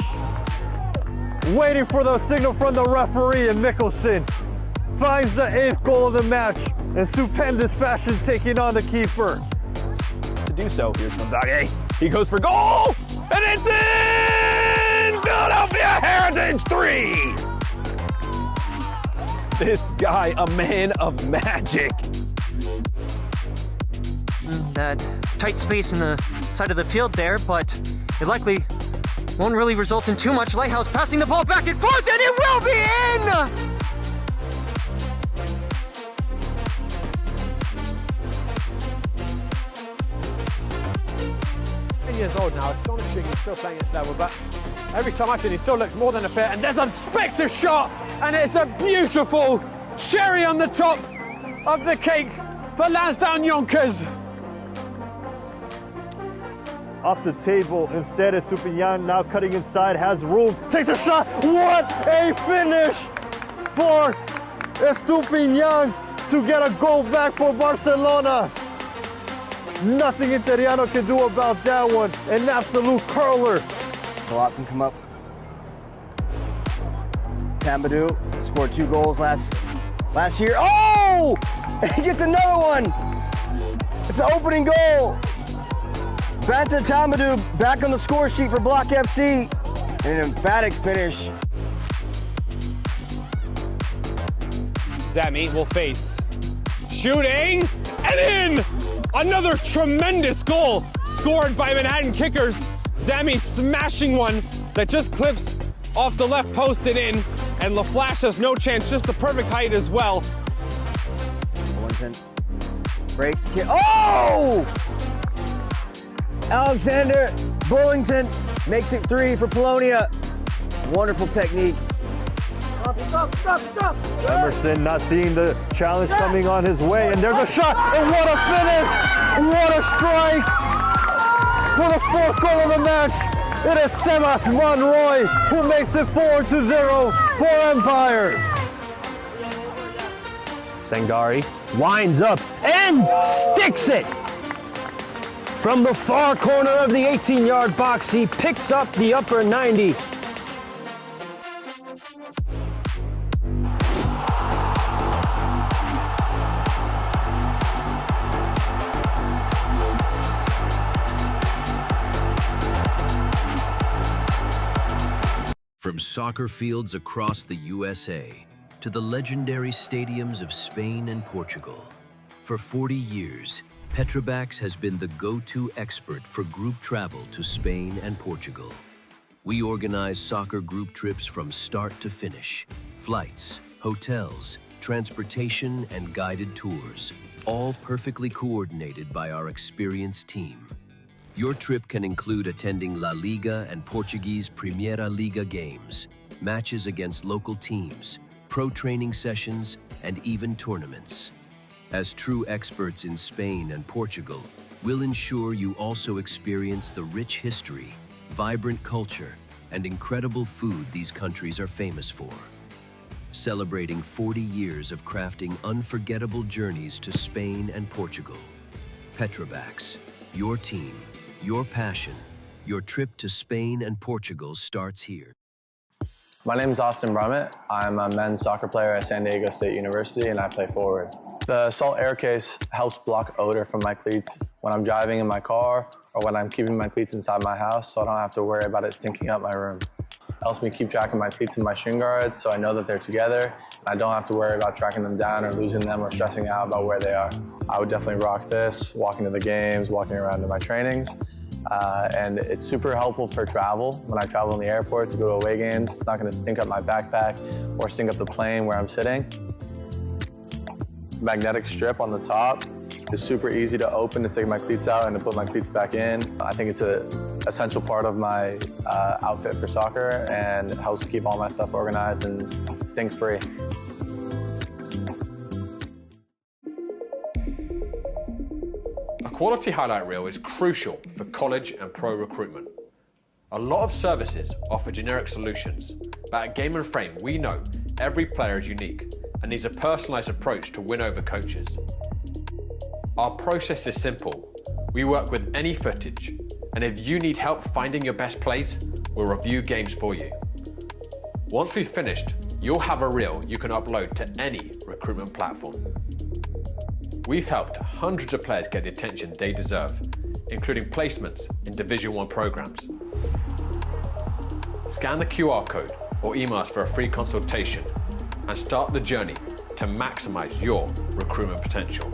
Waiting for the signal from the referee, and Mikkelsen finds the 8th goal of the match. And stupendous fashion taking on the keeper. To do so, here's Gonzaga. He goes for goal, and it's in! Philadelphia Heritage 3! This guy, a man of magic. That tight space in the side of the field there, but it likely won't really result in too much. Lighthouse passing the ball back and forth, and it will be in! Years old now, astonishing he's still playing at this level, but every time I see he still looks more than a fit, and there's a spectre shot, and it's a beautiful cherry on the top of the cake for Lansdowne Yonkers. Off the table, instead Estupinian now cutting inside, has room, takes a shot. What a finish for Estupinian to get a goal back for Barcelona. Nothing Interiano can do about that one. An absolute curler. A lot can come up. Tambadou scored 2 goals last year. Oh! He gets another one. It's the opening goal. Banta Tambadou back on the score sheet for Block FC. And an emphatic finish. Zami will face. Shooting and in! Another tremendous goal scored by Manhattan Kickers. Zami smashing one that just clips off the left post and in. And LaFlash has no chance, just the perfect height as well. Bullington. Break. Oh! Alexander Bullington makes it 3 for Polonia. Wonderful technique. Emerson not seeing the challenge coming on his way, and there's a shot, and what a finish! What a strike! For the 4th goal of the match, it is Sebas Monroy who makes it 4-0 for Empire. Sangari winds up and sticks it! From the far corner of the 18-yard box, he picks up the upper 90. From soccer fields across the USA to the legendary stadiums of Spain and Portugal, for 40 years, Petrobax has been the go-to expert for group travel to Spain and Portugal. We organize soccer group trips from start to finish, flights, hotels, transportation, and guided tours, all perfectly coordinated by our experienced team. Your trip can include attending La Liga and Portuguese Primeira Liga games, matches against local teams, pro training sessions, and even tournaments. As true experts in Spain and Portugal, we'll ensure you also experience the rich history, vibrant culture, and incredible food these countries are famous for. celebrating 40 years of crafting unforgettable journeys to Spain and Portugal. Petrobras, your team, your passion, your trip to Spain and Portugal starts here. My name is Austin Brummett. I'm a men's soccer player at San Diego State University, and I play forward. The Salt Air Case helps block odor from my cleats when I'm driving in my car or when I'm keeping my cleats inside my house, so I don't have to worry about it stinking up my room. It helps me keep track of my cleats and my shin guards, so I know that they're together. I don't have to worry about tracking them down or losing them or stressing out about where they are. I would definitely rock this, walking to the games, walking around to my trainings. And it's super helpful for travel. When I travel in the airport to go to away games, it's not going to stink up my backpack or stink up the plane where I'm sitting. Magnetic strip on the top is super easy to open to take my cleats out and to put my cleats back in. I think it's an essential part of my outfit for soccer, and it helps keep all my stuff organized and stink-free. A quality highlight reel is crucial for college and pro recruitment. A lot of services offer generic solutions, but at Game & Frame we know every player is unique and needs a personalised approach to win over coaches. Our process is simple. We work with any footage, and if you need help finding your best plays, we'll review games for you. Once we've finished, you'll have a reel you can upload to any recruitment platform. We've helped hundreds of players get the attention they deserve, including placements in Division 1 programs. Scan the QR code or email us for a free consultation and start the journey to maximize your recruitment potential.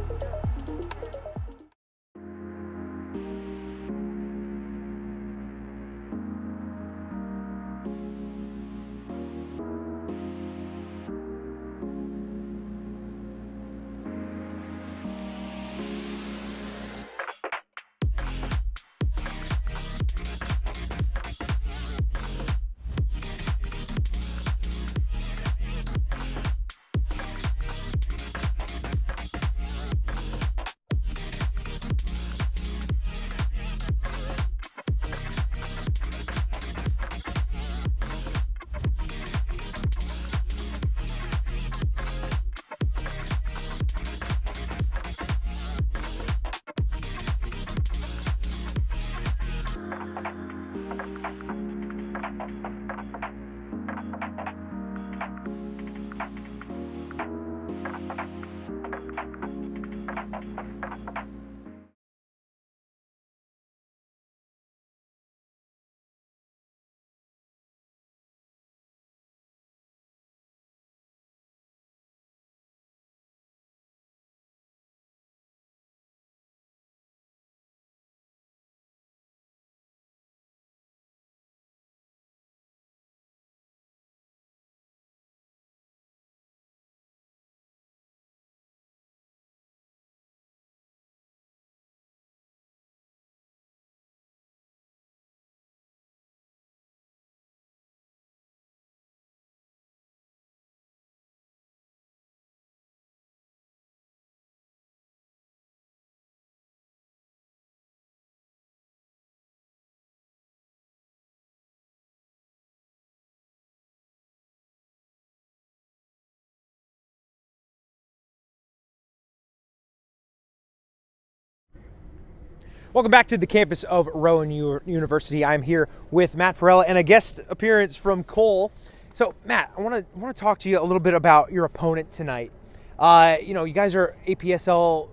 Welcome back to the campus of Rowan University. I'm here with Matt Perella and a guest appearance from Cole. So, Matt, I want to talk to you a little bit about your opponent tonight. You guys are APSL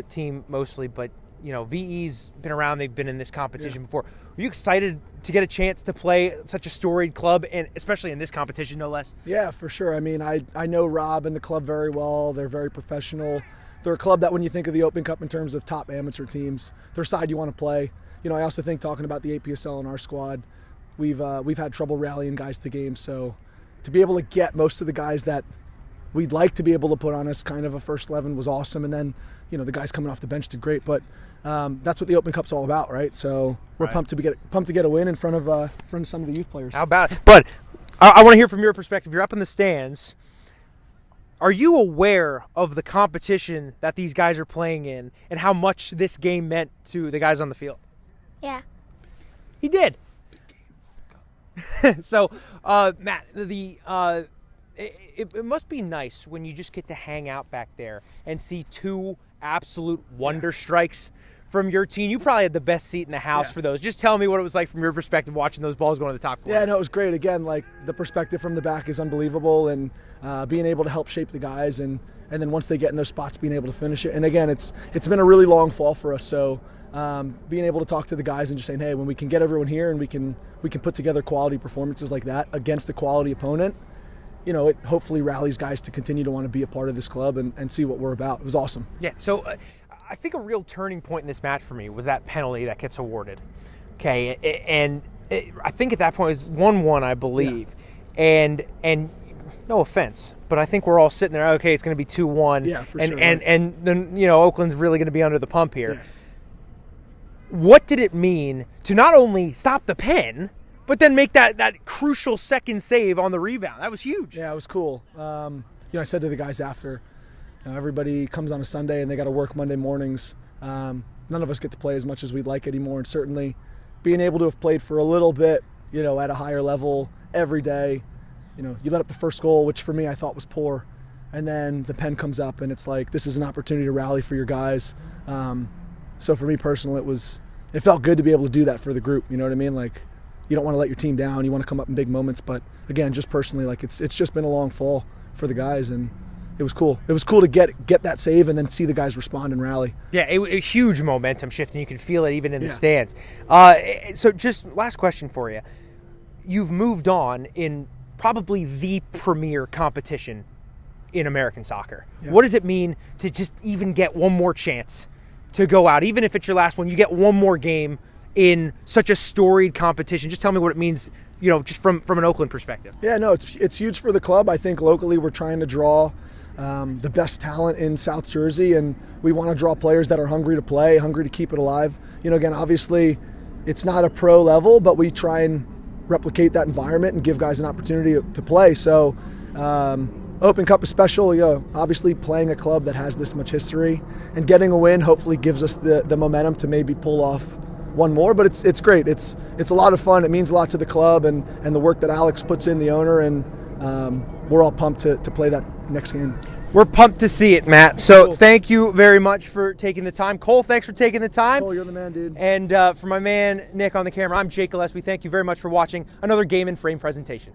team mostly, but VE's been around. They've been in this competition before. Are you excited to get a chance to play such a storied club, and especially in this competition, no less? Yeah, for sure. I mean, I know Rob and the club very well. They're very professional. They're a club that when you think of the Open Cup in terms of top amateur teams, their side you want to play. I also think talking about the APSL in our squad, we've had trouble rallying guys to games. So to be able to get most of the guys that we'd like to be able to put on us kind of a first 11 was awesome. And then, the guys coming off the bench did great. But that's what the Open Cup's all about, right? So we're pumped to get a win in front of some of the youth players. How about it? But I want to hear from your perspective. You're up in the stands. Are you aware of the competition that these guys are playing in and how much this game meant to the guys on the field? Yeah. He did. So, Matt, it must be nice when you just get to hang out back there and see two absolute wonder strikes from your team. You probably had the best seat in the house for those. Just tell me what it was like from your perspective watching those balls go into the top corner. Yeah, no, it was great. Again, like the perspective from the back is unbelievable, and being able to help shape the guys, and then once they get in those spots, being able to finish it. And again, it's been a really long fall for us, so being able to talk to the guys and just saying, hey, when we can get everyone here and we can put together quality performances like that against a quality opponent, you know, it hopefully rallies guys to continue to want to be a part of this club and see what we're about. It was awesome. Yeah, so I think a real turning point in this match for me was that penalty that gets awarded. Okay, and I think at that point it was 1-1, I believe. Yeah. And no offense, but I think we're all sitting there, okay, it's going to be 2-1. Yeah, for sure. And then, you know, Oakland's really going to be under the pump here. Yeah. What did it mean to not only stop the pen, but then make that crucial second save on the rebound? That was huge. Yeah, it was cool. You know, I said to the guys after, you know, everybody comes on a Sunday and they got to work Monday mornings. None of us get to play as much as we'd like anymore, and certainly being able to have played for a little bit, you know, at a higher level every day. You know, you let up the first goal, which for me I thought was poor, and then the pen comes up and it's like, this is an opportunity to rally for your guys. So for me personally, it felt good to be able to do that for the group. You know what I mean? Like, you don't want to let your team down. You want to come up in big moments. But again, just personally, like it's just been a long fall for the guys, and it was cool. It was cool to get that save and then see the guys respond and rally. Yeah, a huge momentum shift, and you can feel it even in the stands. So just last question for you. You've moved on in probably the premier competition in American soccer. Yeah. What does it mean to just even get one more chance to go out? Even if it's your last one, you get one more game in such a storied competition. Just tell me what it means, you know, just from an Oakland perspective. Yeah, no, it's huge for the club. I think locally we're trying to draw the best talent in South Jersey, and we want to draw players that are hungry to play, hungry to keep it alive. You know, again, obviously it's not a pro level, but we try and replicate that environment and give guys an opportunity to play. So Open Cup is special. You know, obviously playing a club that has this much history and getting a win hopefully gives us the momentum to maybe pull off one more, but it's great. It's a lot of fun. It means a lot to the club and the work that Alex puts in, the owner, and we're all pumped to play that next game. We're pumped to see it, Matt. So thank you very much for taking the time. Cole, thanks for taking the time. Cole, you're the man, dude. And for my man Nick on the camera, I'm Jake Gillespie. Thank you very much for watching another Game and Frame presentation.